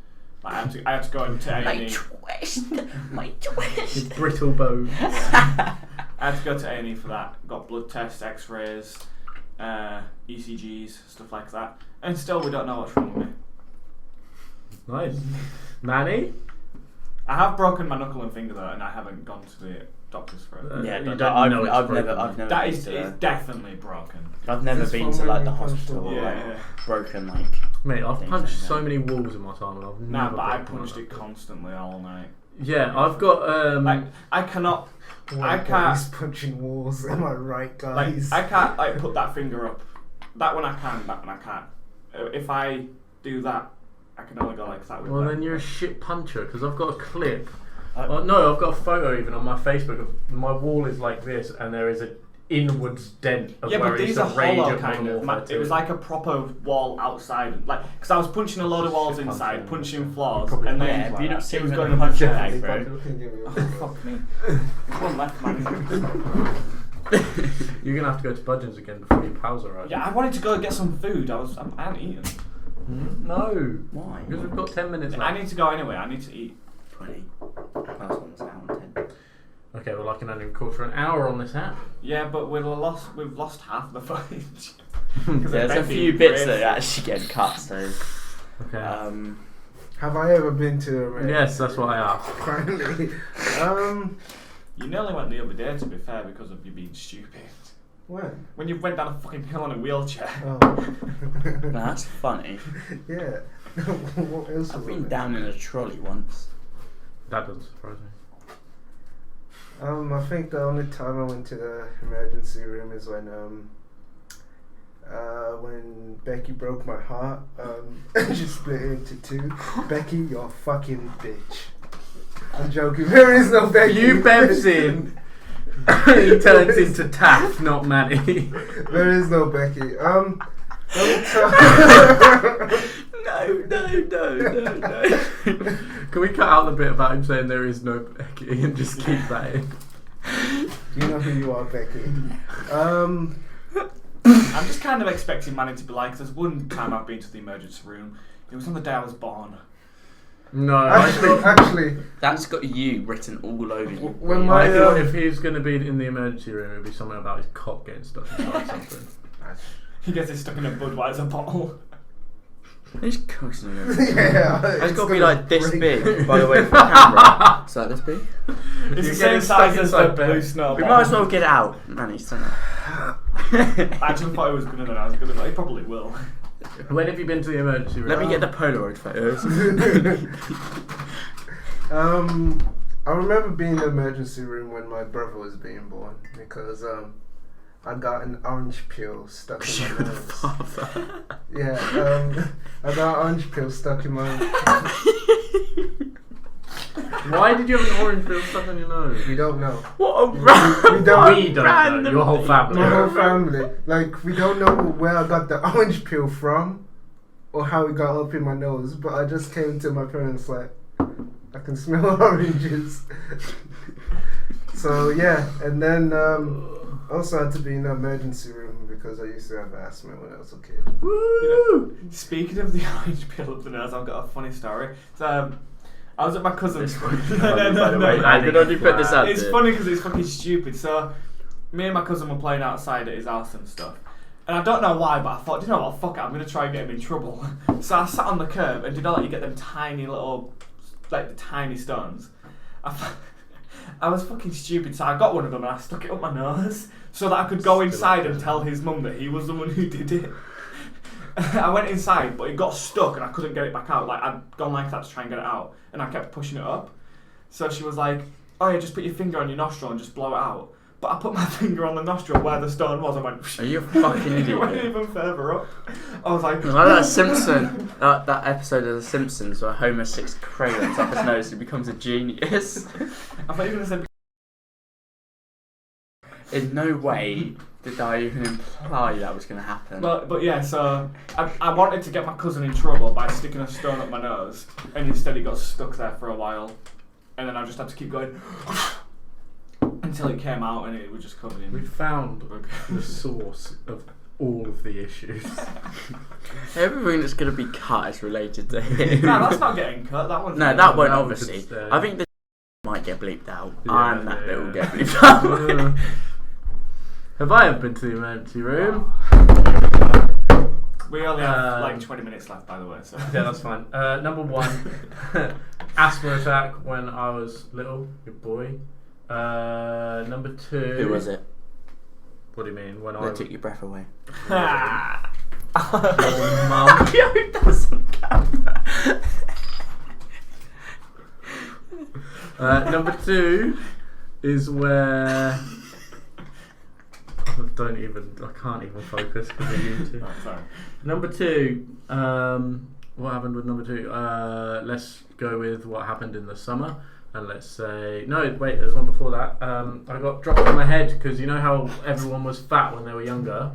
Like, I had to go into My A&E. twist! My His twist! brittle bones. I had to go to A&E for that. Got blood tests, x-rays, ECGs, stuff like that. And still we don't know what's wrong with me. Nice. Manny? I have broken my knuckle and finger though, and I haven't gone to the doctors for it. Yeah, You but don't know it's I've broken. never That been is to it's definitely broken. I've never This been one to when like the you punched hospital the or wall. like Yeah. broken like. Mate, I've things punched like so that. many walls in my time and I've Nah, never but I broken punched one. it constantly all night. Yeah, I've got Like I cannot, I Like, can't, He's punching walls. Am I right, like guys? I can't like put that finger up. That one I can, that one I can't. If I do that, I can only go like that with Well, that. then you're a shit puncher because I've got a clip. I- No, I've got a photo even on my Facebook of my wall is like this and there is an inwards dent of Yeah, where but I these used are to rage hollow at kind Modern of. Warfare It was 2. like a proper wall outside, like because I was punching a load of walls Shit inside, punching. punching floors, Probably and punch then Yeah, like have you that. not seen it was when going the to punch punch bag, If bro? I can give you a Fuck me. One left, man. You're gonna have to go to Budgeons again before your pals arrive. yeah, I wanted to go get some food. I hadn't eaten. No. Why? Because we've got 10 minutes left. I need to go anyway. I need to eat. 20. Last one's an hour and 10. Okay, well I can only record for an hour on this app. Yeah, but we've lost half the footage. There's a few bits that actually get cut, so. Okay. Have I ever been to a emergency? Yes, that's what I asked. Finally. You nearly went the other day, to be fair, because of you being stupid. When? When you went down a fucking hill on a wheelchair. Oh. That's funny. Yeah. What else I've was been on down in a trolley once. That doesn't surprise me. there? I think the only time I went to the emergency room is when Becky broke my heart. And she split it into two. Becky, you're a fucking bitch. I'm joking. There is no Becky. You bevs in. He turns into Taff, not Manny. There is no Becky. The only No. Can we cut out the bit about him saying there is no Becky and just keep that in? You know who you are, Becky. I'm just kind of expecting Manny to be like, there's one time I've been to the emergency room. It was on the day I was born. No, Actually, That's got you written all over you. when I my feel if he was going to be in the emergency room, it would be something about his cock getting stuck inside something. He gets it stuck in a Budweiser bottle. It's cooking. yeah, It's got to be like this big, by the way, from the camera. Is that this big? It's You're the getting same size stuck as the inside blue bed. snow We bottle. might as well get it out. Man, he's done it. I actually thought it was gonna. I was gonna. He probably will. When have you been to the emergency room? Let me get the Polaroid photos. I remember being in the emergency room when my brother was being born because I got an orange peel stuck in my nose. Yeah, I got an orange peel stuck in my. Why did you have an orange peel stuck on your nose? We don't know. What a random. We don't- We don't know. Your whole family. My whole family, like, we don't know where I got the orange peel from or how it got up in my nose, but I just came to my parents like, I can smell oranges. So yeah, and then also had to be in the emergency room because I used to have asthma when I was a kid. You know, speaking of the orange peel up the nose, I've got a funny story. So, I was at my cousin's. By the way, I could only put this out It's there. funny because it's fucking stupid. So, me and my cousin were playing outside at his house and stuff. And I don't know why, but I thought, you know what, fuck it, I'm going to try and get him in trouble. So I sat on the curb and did all that, you get them tiny little, like the tiny stones. I was fucking stupid, so I got one of them and I stuck it up my nose so that I could go inside and tell his mum that he was the one who did it. I went inside, but it got stuck and I couldn't get it back out. Like, I'd gone like that to try and get it out, and I kept pushing it up. So she was like, oh yeah, just put your finger on your nostril and just blow it out. But I put my finger on the nostril where the stone was. I went, Are you a fucking it went idiot? even further up. I was like, Like that Simpson, that episode of The Simpsons where Homer sticks crayons up his nose and becomes a genius. I thought you were going to say. In no way did I even imply that was going to happen. But yeah, so I wanted to get my cousin in trouble by sticking a stone up my nose, and instead he got stuck there for a while, and then I just had to keep going until it came out, and it was just covered in. We found the source of all of the issues. Everything that's going to be cut is related to him. No, that's not getting cut. That one's No, that won't That obviously. should stay. I think the might get bleeped out, Yeah, and that bit will yeah. get bleeped out. Have I ever been to the emergency room? We only have like Um, 20 minutes left, by the way. So Yeah, that's fine. Number 1, asthma attack when I was little. Good boy. Number 2. Who was it? What do you mean? When I That was took your breath away. your mum? Yo, that's on camera. Number 2 is where I can't even focus because of YouTube. Oh, sorry. Number 2, what happened with number 2? Let's go with what happened in the summer, and let's say no. Wait, there's one before that. I got dropped on my head because you know how everyone was fat when they were younger.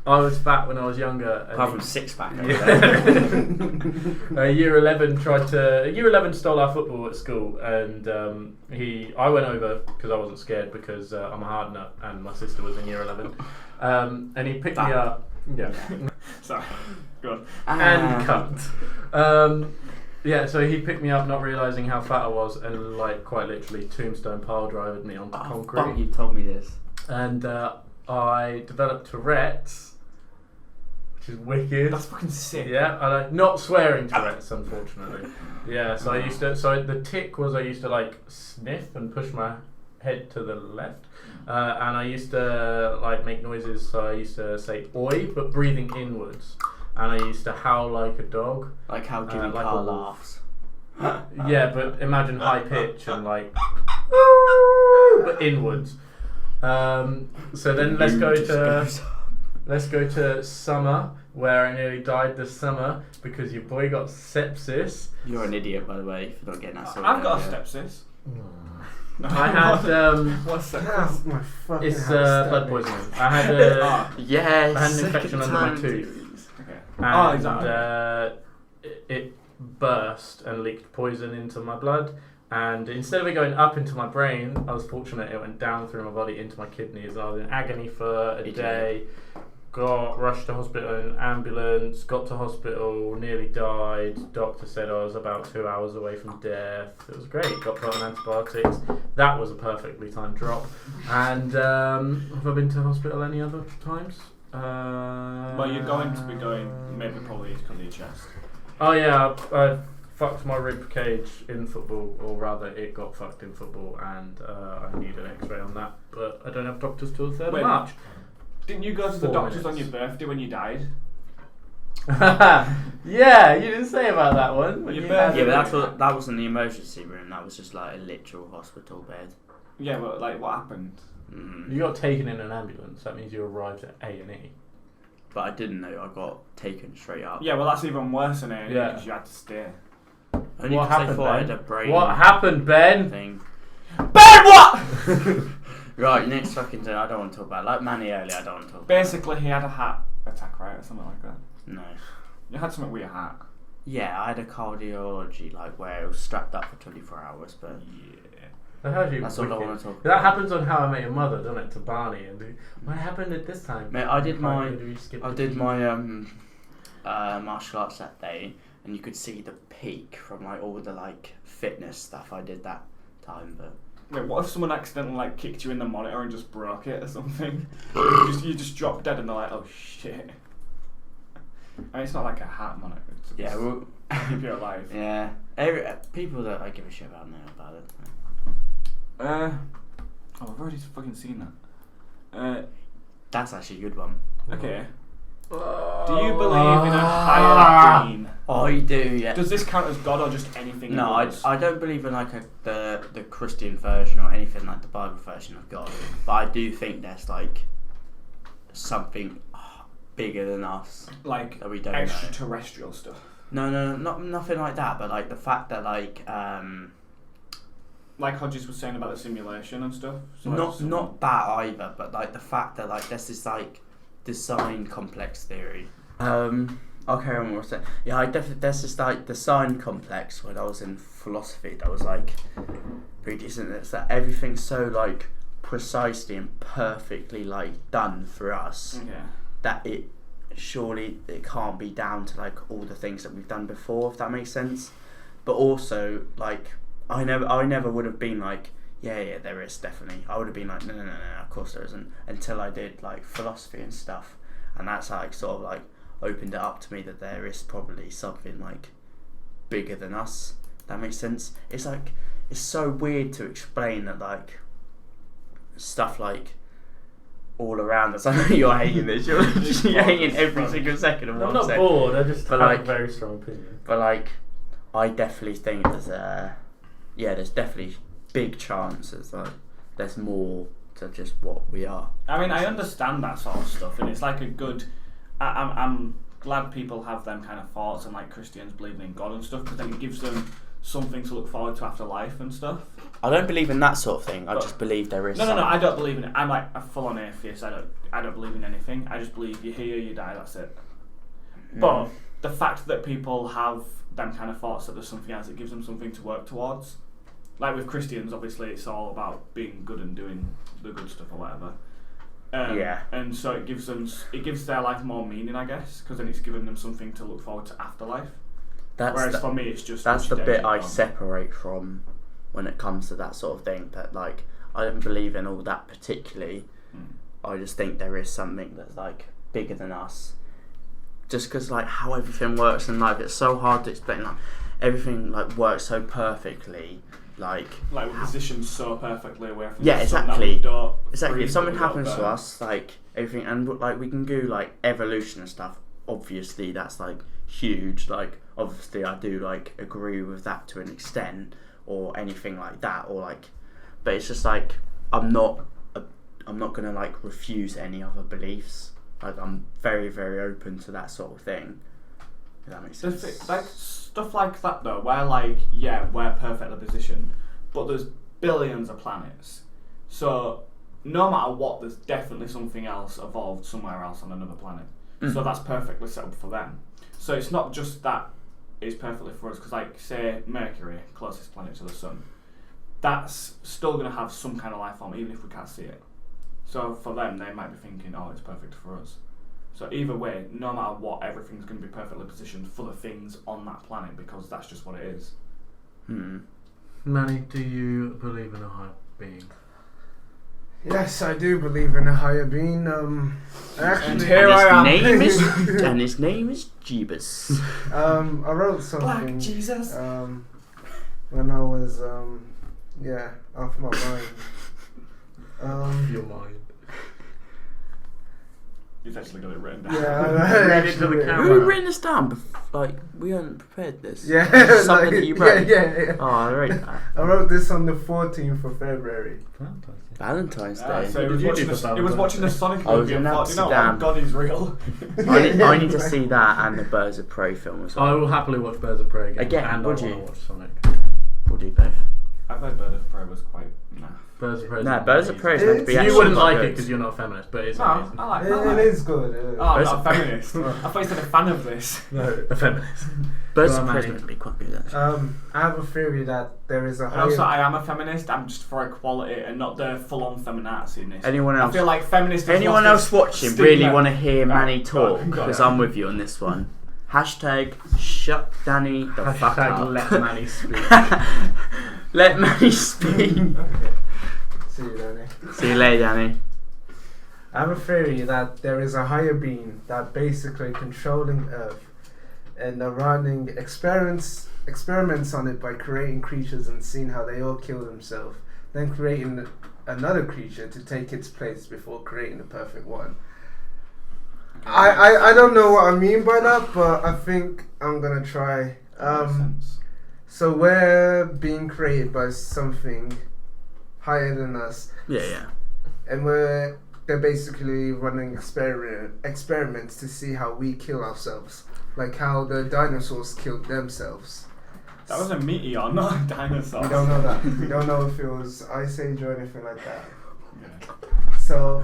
I was fat when I was younger. and- Apart from six pack over there. Year 11 stole our football at school, and I went over because I wasn't scared because I'm a hard nut, and my sister was in year 11, and he picked me up. Yeah, Sorry. Go on. and cut. Yeah, so he picked me up, not realizing how fat I was, and like quite literally tombstone pile drivered me onto Oh, concrete. fuck, you told me this. And I developed Tourette's, which is wicked. That's fucking sick. Yeah, not swearing Tourette's, unfortunately. Yeah, so I used to. So the tick was I used to like sniff and push my head to the left, and I used to like make noises. So I used to say "oi," but breathing inwards, and I used to howl like a dog. Like how Jimmy like Carr a wolf. laughs. Yeah, but imagine high pitch and like, but inwards. So then let's go to summer, where I nearly died this summer because your boy got sepsis. You're an idiot, by the way, for not getting that sorted. I've got a earlier. stepsis. I had What's that? That's my fucking it's house blood stabbing. poisoning. I had a Ah, Yes. I had an infection second under my time. tooth. okay. and exactly. it burst and leaked poison into my blood. And instead of it going up into my brain, I was fortunate it went down through my body into my kidneys. I was in agony for a Idiot. day. Got rushed to hospital in an ambulance. Got to hospital, nearly died. Doctor said I was about 2 hours away from death. It was great. Got put on antibiotics. That was a perfectly timed drop. And have I been to hospital any other times? Well, you're going to be going maybe probably because of your chest. Oh yeah, I fucked my rib cage in football, or rather, it got fucked in football, and I need an X-ray on that. But I don't have doctors till the 3rd Wait. of March. Didn't you go to the 4 doctors on minutes. your birthday when you died? Yeah, you didn't say about that one. Your You birthday- Yeah, but had- that wasn't the emergency room. That was just like a literal hospital bed. Yeah, but like what happened? you got taken in an ambulance. That means you arrived at A&E. But I didn't know I got taken straight up. Yeah, well that's even worse than it Yeah. because you had to stay. Only What 'cause they happened, thought I Ben? had a brain What happened, Ben? thing. Ben, what? Right, next fucking thing I don't want to talk about. Like Manny earlier, I don't want to talk about. Basically, he had a heart attack, right, or something like that. No. You had something with your heart. Yeah, I had a cardiology, like where it was strapped up for 24 hours, but That's actually that's all I wicked. want to talk That about. happens on How I Met Your Mother, doesn't it, to Barney? And what happened at this time? Mate, I did my my. martial arts that day, and you could see the peak from like all the like fitness stuff I did that time. But Wait, what if someone accidentally like kicked you in the monitor and just broke it or something? you just dropped dead and they're like, oh shit. I mean, it's not like a heart monitor. It's yeah, well, keep you alive. yeah. People that I give a shit about know about it. Oh, I've already fucking seen that. That's actually a good one. Okay. Do you believe in a higher being? I do, yeah. Does this count as God or just anything? No, else? I don't believe in like the Christian version or anything like the Bible version of God, but I do think there's like something bigger than us like that we don't know. extraterrestrial stuff. No, nothing like that. But like the fact that like Hodges was saying about the simulation and stuff. So not that either, but like the fact that like there's this like design complex theory. I'll carry on with it. Yeah, I definitely there's this like design complex when I was in philosophy that was like pretty decent. It's that everything's so like precisely and perfectly like done for us that it can't be down to like all the things that we've done before, if that makes sense. But also like I never would have been like yeah there is definitely. I would have been like no of course there isn't, until I did like philosophy and stuff, and that's like sort of like opened it up to me that there is probably something like bigger than us. That makes sense. It's like it's so weird to explain that like stuff like all around us. I know you're hating this. You're hating every single second of what I'm not saying. bored. I just have like, a very strong opinion. But like, I definitely think there's definitely big chances that there's more to just what we are. I mean, I understand that sort of stuff, and it's like a good. I'm glad people have them kind of thoughts and like Christians believing in God and stuff, because then it gives them something to look forward to after life and stuff. I don't believe in that sort of thing. I just believe there is. No, I don't believe in it. I'm like a full-on atheist. I don't believe in anything. I just believe you're here, you die, that's it. But the fact that people have them kind of thoughts that there's something else, it gives them something to work towards. Like with Christians, obviously, it's all about being good and doing the good stuff or whatever. And so it gives their life more meaning, I guess, because then it's given them something to look forward to afterlife. Whereas for me, it's just that's the bit I separate from when it comes to that sort of thing. That like I don't believe in all that particularly. I just think there is something that's like bigger than us. Just because like how everything works in life, it's so hard to explain. Like everything like works so perfectly. Like we're positioned so perfectly away from exactly. If something happens to us, like everything, and like we can do like evolution and stuff. Obviously, that's like huge. Like obviously, I do like agree with that to an extent, or anything like that, or like. But it's just like I'm not gonna like refuse any other beliefs. Like I'm very very open to that sort of thing. If that makes sense. Like stuff like that though, where like we're perfectly positioned, but there's billions of planets, so no matter what, there's definitely something else evolved somewhere else on another planet. So that's perfectly set up for them. So it's not just that it's perfectly for us, because like say Mercury, closest planet to the sun, that's still going to have some kind of life form even if we can't see it. So for them, they might be thinking, oh, it's perfect for us. So either way, no matter what, everything's going to be perfectly positioned for the things on that planet, because that's just what it is. Manny, do you believe in a higher being? Yes, I do believe in a higher being. Actually, and here I am. And his name is Jeebus. I wrote something. Black Jesus. When I was off my mind. Your mind. You've actually got it written down. Yeah, I Read it to the camera. We've written this down. Like we hadn't prepared this. Yeah, Something that you wrote. Yeah. Oh, I wrote that. I wrote this on the 14th of February. Valentine's Day. So he was watching the Sonic I was movie in and thought, you know what, Amsterdam. God is real. I need to see that and the Birds of Prey film as well. I will happily watch Birds of Prey again. And would I you? want to watch Sonic. We'll do both. I heard Bird of Prey was quite naff. Birds of Prey. No, Birds of Prey is meant to be You actually You wouldn't quite like it good. because you're not a feminist, but it's No, amazing. I like It is good. It is. Oh, I'm Birds not a of- feminist. I thought you said a fan of this. No, a feminist. Birds Go of on, Prey is Manny. meant to be quite good actually. I have a theory that there is a And higher. also, I am a feminist. I'm just for equality and not the full-on feminazi in this. Anyone else? I feel like feminists. Anyone else watching really want to hear Manny go talk? on. Because I'm with you on this one. Hashtag shut Danny the fuck up. Let Manny speak. Let Manny speak. See you, Danny. See you later, Danny. I have a theory that there is a higher being that basically controlling Earth and are running experiments on it by creating creatures and seeing how they all kill themselves, then creating another creature to take its place before creating the perfect one. I don't know what I mean by that, but I think I'm gonna try. Makes sense. So we're being created by something higher than us, Yeah. and they're basically running experiments to see how we kill ourselves, like how the dinosaurs killed themselves. That was a meteor, not a dinosaur. We don't know that. We don't know if it was Ice Age or anything like that. Yeah. So,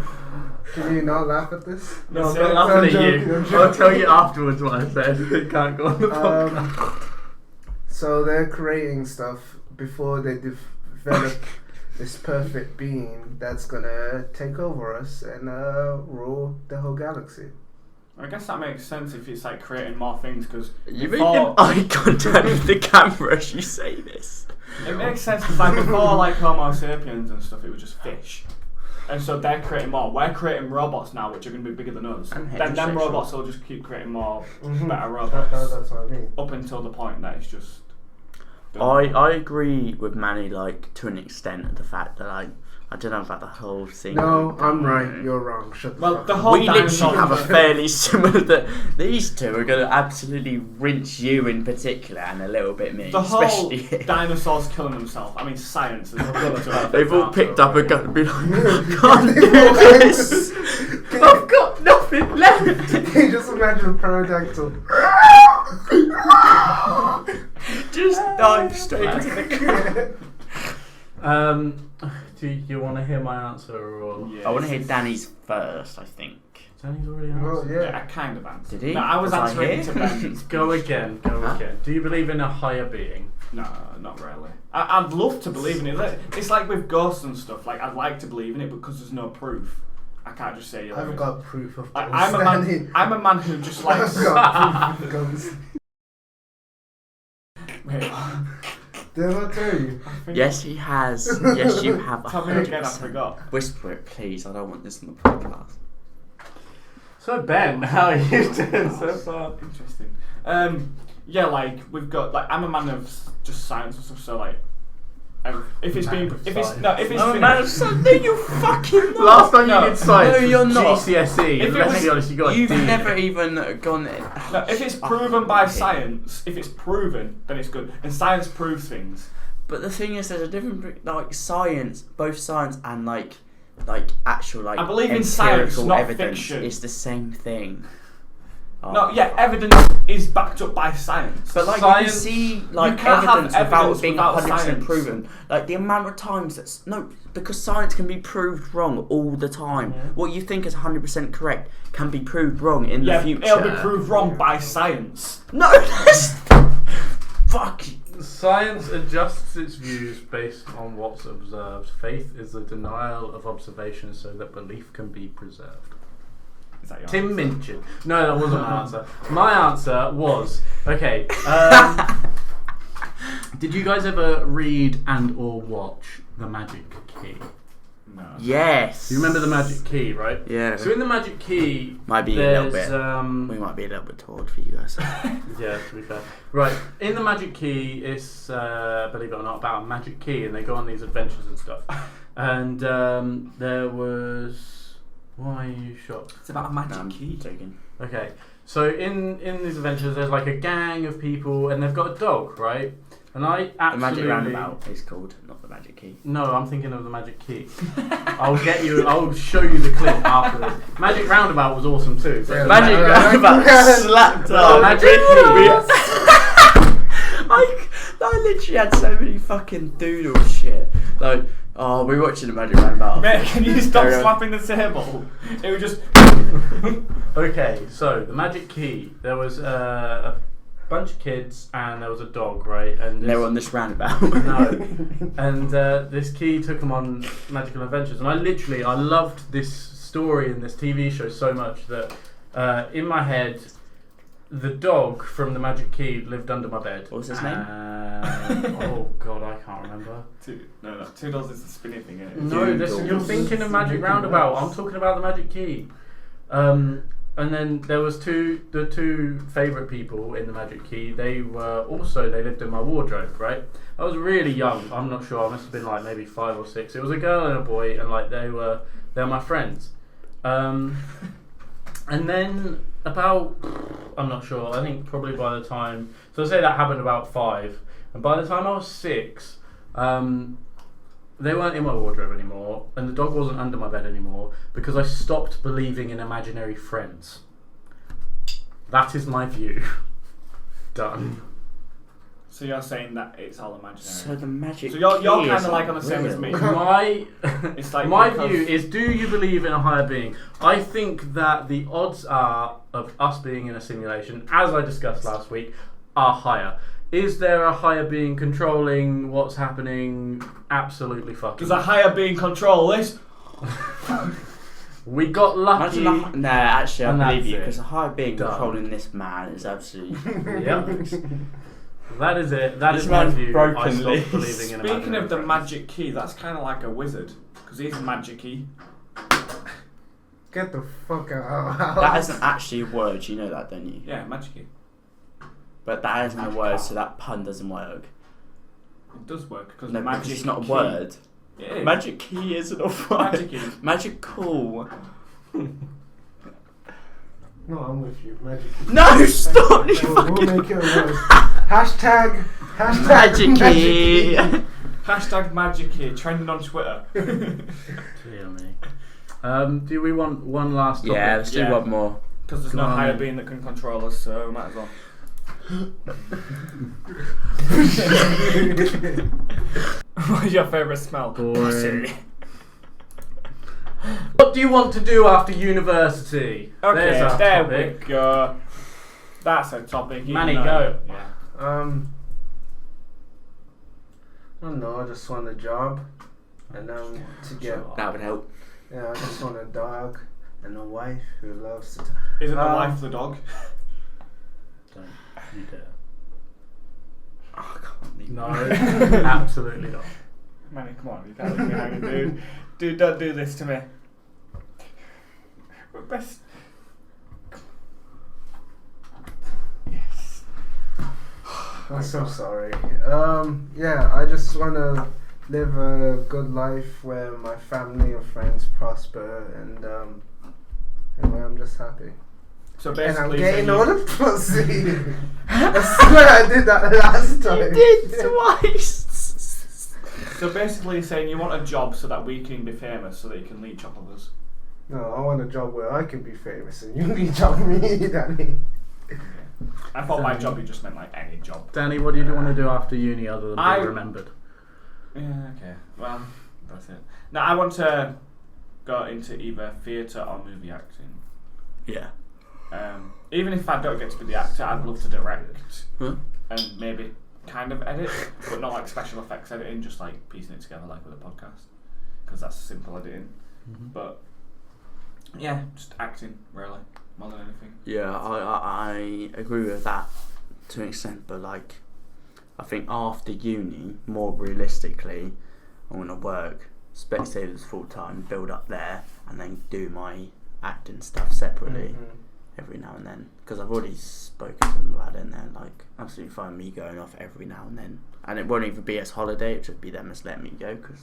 can you not laugh at this? No, I'm Yes, not I'm laughing at joking, you. I'm I'll joking. tell you afterwards what I said. It can't go on the podcast. So they're creating stuff before they develop this perfect being that's gonna take over us and rule the whole galaxy. I guess that makes sense if it's like creating more things because You making eye contact with the camera as you say this. it makes sense because like before like Homo sapiens and stuff, it was just fish. And so they're creating more. We're creating robots now, which are going to be bigger than us. And Then them heterosexual. robots will just keep creating more Mhm. better robots That's what I mean. up until the point that it's just. done. I agree with Manny, like, to an extent, the fact that, like, I don't know about the whole thing. No, I'm right. You're wrong. Shut the Well, fuck the up. whole We literally dinosaur have a thing- fairly similar. These two are going to absolutely rinse you in particular, and a little bit me, The whole especially. dinosaurs killing themselves. I mean, science is They've all picked up a gun and been like, Yeah, "Can't they do all- this. I've got nothing left." Can you just imagine a pterodactyl? Just dive straight into the. Do you want to hear my answer or? Yeah, I want to hear it's- Danny's first. I think. Danny's already Well, answered. Yeah, yeah. I kind of answered. Did he? No, I was Was I answering here? to Ben's. Go again. Go Huh? again. Do you believe in a higher being? No, not really. I'd love to believe in it. It's like with ghosts and stuff. Like I'd like to believe in it because there's no proof. I can't just say. I've got proof of Like, ghosts, Danny. I'm a man who just likes. I've got proof of ghosts. Wait, Did I tell you? I think- Yes, he has. Yes, you have. Tell me again. I 100%. forgot. Whisper it, please. I don't want this on the podcast. So Ben, how are you doing so far? Interesting. Yeah, like we've got like I'm a man of just science and stuff. So like, if it's Man been of if it's science. no if it's Oh been, man, something you fucking not. Last time No. you did science, No, you're not. GCSE. If it Let's was- be honest, you got a You've D. never even gone. no, if it's proven by science, if it's proven, then it's good. And science proves things. But the thing is, there's a different like science, both science and like actual like. I believe in science, empirical not evidence. fiction. It's the same thing. Oh. No, yeah, evidence is backed up by science. But like Science- you can see like can't have evidence without evidence it being without 100% science. proven. Like the amount of times that's no, because science can be proved wrong all the time. Yeah. What you think is 100% correct can be proved wrong in yeah, the future. it'll be proved wrong by science. No, that's fuck. Science adjusts its views based on what's observed. Faith is the denial of observation so that belief can be preserved. Is that your Tim answer? Minchin. No, that wasn't my answer. My answer was okay. Did you guys ever read and or watch The Magic Key? No. Yes. You remember The Magic Key, right? Yeah. So in The Magic Key, Might be a little there's bit. We might be a little bit too old for you guys. yeah, to be fair. Right, in The Magic Key, it's, believe it or not, about a magic key, and they go on these adventures and stuff. And there was... Why are you shocked? It's about a magic I'm key. joking. Okay, so in these adventures, there's like a gang of people, and they've got a dog, right? And I The absolutely... Magic Roundabout is called, not the Magic Key. No, I'm thinking of The Magic Key. I'll show you the clip after this. Magic Roundabout was awesome too. Yeah, Magic Roundabout slapped The up. Magic Key. I literally had so many fucking doodle shit. Like, oh, we're watching the Magic Roundabout. Mate, can you stop Carry on. slapping the table? It was just. Okay, so The Magic Key. There was a bunch of kids and there was a dog, right? And They were on this roundabout. No. And this key took them on magical adventures. And I loved this story and this TV show so much that in my head, the dog from The Magic Key lived under my bed. What was his name? Oh God, I can't remember. No, $2 is the spinny thing, isn't it? No, you're thinking of Magic Roundabout. I'm talking about The Magic Key. And then there was the two favourite people in The Magic Key. They lived in my wardrobe, right? I was really young. I'm not sure. I must have been like maybe 5 or 6. It was a girl and a boy, and like they were my friends. And then about, I'm not sure, I think probably by the time, so I'd say that happened about 5, and by the time I was 6, they weren't in my wardrobe anymore, and the dog wasn't under my bed anymore, because I stopped believing in imaginary friends. That is my view. Done. So you're saying that it's all imaginary. So the magic. So you're key kind is of like on the same as me. My It's like my because- view is: do you believe in a higher being? I think that the odds are of us being in a simulation, as I discussed last week, are higher. Is there a higher being controlling what's happening? Absolutely fucking. Does a higher being control this? We got lucky. Nah, actually, I And believe that's you it. because a higher being Done. controlling this man is absolutely. Yep. That is it. That This is my man's view. I broken stopped loose. believing in Speaking imaginary of the friends. magic key, that's kind of like a wizard because he's a magic key. Get the fuck out of our house. That isn't actually a word, you know that, don't you? Yeah, magic key. But that isn't a Magic word, car. so that pun doesn't work. It does work because No, magic because it's not a key- word. It is. Magic key isn't a word. Magic key. Magic cool. No, I'm with you. Magic. No, stop! You We'll fucking make it a word. Hashtag magic key. Hashtag magic key trending on Twitter. Dear me. Do we want one last topic? Yeah, let's do Yeah. one more. Because there's Come no on. higher being that can control us, so we might as well. What's your favourite smell? Boring. What do you want to do after university? Okay, There's our there topic. we go. That's a topic. even Manny, though- go. Yeah. I don't know. I just want a job, and to get. That would help. Yeah, I just want a dog and a wife who loves to. Isn't the wife the dog? Don't you dare. Oh, I can't leave. No, absolutely not. Manny, come on, you can't leave me hanging, dude. Dude, don't do this to me. We're best. Yes. I'm so sorry. Yeah, I just want to live a good life where my family and friends prosper, and where I'm just happy. So And basically, I'm getting so all the pussy. I swear I did that last time. You did twice. So basically, you're saying you want a job so that we can be famous, so that you can leech off of us. No, I want a job where I can be famous and you leech on me, Danny. I thought by job you just meant like any job. Danny, what do you want to do after uni other than I- be remembered? Yeah, okay. Well, that's it. Now I want to go into either theatre or movie acting. Yeah. Even if I don't get to be the actor, I'd love to direct Huh? and maybe kind of edit, but not like special effects editing, just like piecing it together like with a podcast, because that's simple editing. Mm-hmm. But yeah, just acting really more than anything. Yeah, I agree with that to an extent, but like, I think after uni, more realistically, I want to work Specsavers full time, build up there, and then do my acting stuff separately every now and then. Because I've already spoken to them about it, and they're like absolutely fine me going off every now and then, and it won't even be as holiday; it'll just be them as letting me go. Cause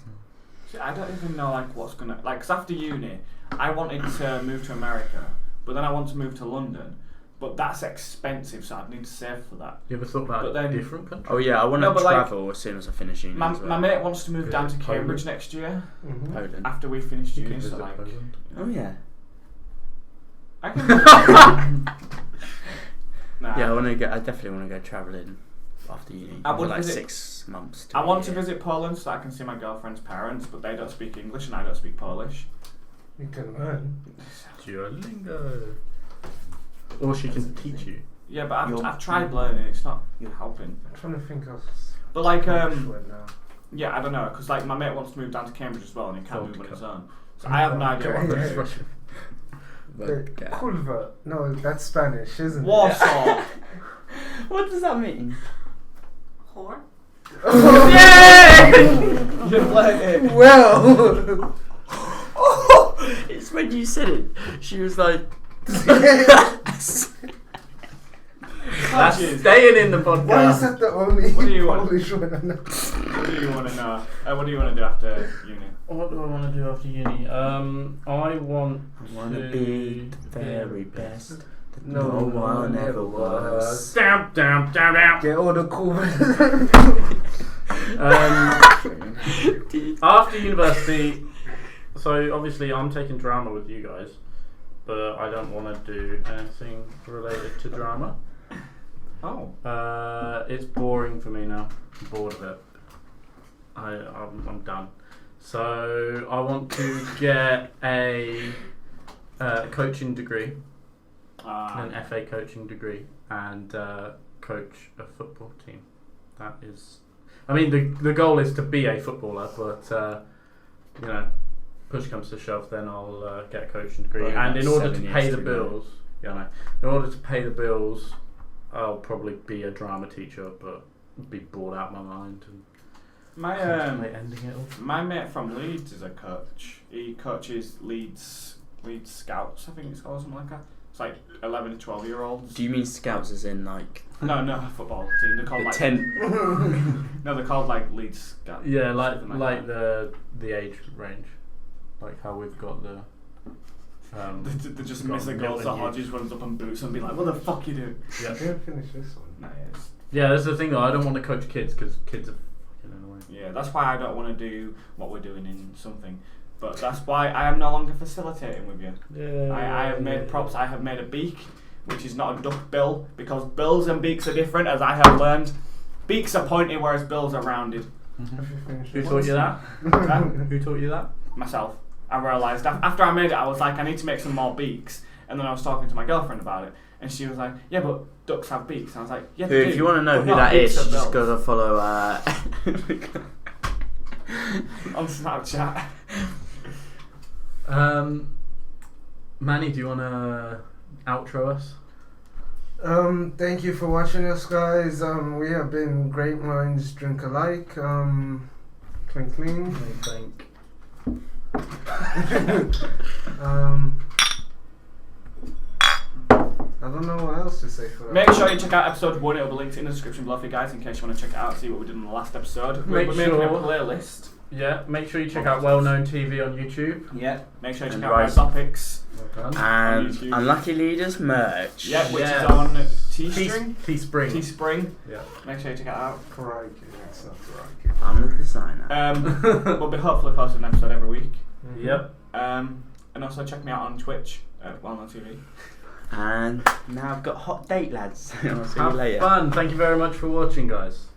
See, I don't even know like what's gonna like. Cause after uni, I wanted to move to America, but then I want to move to London, but that's expensive, so I'd need to save for that. You ever thought about But then- a different country? oh yeah, I want to No, but, like, travel as soon as I finish uni. My, as well. my mate wants to move down to Poland. Cambridge next year Poland. after we finished You uni. could So visit like, Poland. Oh yeah. I can. Nah. Yeah, I definitely want to go travelling after uni I for would like visit- 6 months. To I a want to year. visit Poland so that I can see my girlfriend's parents, but they don't speak English and I don't speak Polish. You can learn. Duolingo. Or she can teach you. Yeah, but You're- I've tried learning. It's not helping. I'm trying to think of. But like word now. yeah, I don't know, because like my mate wants to move down to Cambridge as well, and he can't move on Vodka. his own. So I have no idea what. Okay. It's Russian. But, yeah. Culva. No, that's Spanish, isn't Warsaw. What does that mean? Whore. it? You learned it. Well. It's when you said it. She was like. That's Hodges. staying in the Why is podcast. that the only What do you want? Polish one I know? What do you want to know? What do you want to do after uni? What do I want to do after uni? I want Wanna be the very best that No one ever was. Down, down, down, down. Get all the cool. After university, so obviously I'm taking drama with you guys, but I don't want to do anything related to drama. Oh. It's boring for me now. I'm bored of it. I'm done. So I want to get a coaching degree, an FA coaching degree, and coach a football team. That is, I mean, the goal is to be a footballer, but you know, push comes to shove, then I'll get a coaching degree. Right, And in that's order to 7 pay years the to go. bills, yeah, I know. In order to pay the bills, I'll probably be a drama teacher, but be bored out my mind and My contemplate ending it all. my mate from Leeds is a coach. He coaches Leeds Scouts, I think it's called, something like that. It's like 11 to 12-year-olds. Do you mean scouts as in like No, a football team. They're called the like 10? no, they're called like Leeds Scouts. Yeah, like something the age range, like how we've got the. They just got miss a goal, so Milton Hodges runs up and boots and be like, "What the fuck you doing?" Yeah. I didn't finish this one. Nah, it's, Yeah, that's the thing though. I don't want to coach kids because kids are fucking annoying. yeah, that's why I don't want to do what we're doing in something. But that's why I am no longer facilitating with you. Yeah. I have made props. I have made a beak, which is not a duck bill, because bills and beaks are different, as I have learned. Beaks are pointy, whereas bills are rounded. Have you finished Who this taught you that? Who taught you that? Myself. I realised after I made it, I was like, I need to make some more beaks. And then I was talking to my girlfriend about it, and she was like, "Yeah, but ducks have beaks." And I was like, "Yeah, Who, they do, if you want to know but who not that is, beaks you are just bills." gotta follow. On Snapchat. Manny, do you want to outro us? Thank you for watching us, guys. We have been Great Minds Drink Alike. Clink clean. Think. I don't know what else to say for that. Make sure you check out episode 1. It'll be linked in the description below for you guys in case you want to check it out and see what we did in the last episode. Make We're making a sure- playlist. Yeah, make sure you check out Well Known TV on YouTube. Yeah. Make sure you check And out my Rise. topics. Well done. and YouTube. Unlucky Leaders merch. Yeah, which Yeah. is on Teespring. Teespring. Teespring. Yeah. Make sure you check it out. Crikey, that's not crikey. I'm the designer. We'll be hopefully posting an episode every week. Yep. And also check me out on Twitch at Wellknown TV. And now I've got hot date, lads. I'll see you Have later. fun. Thank you very much for watching, guys.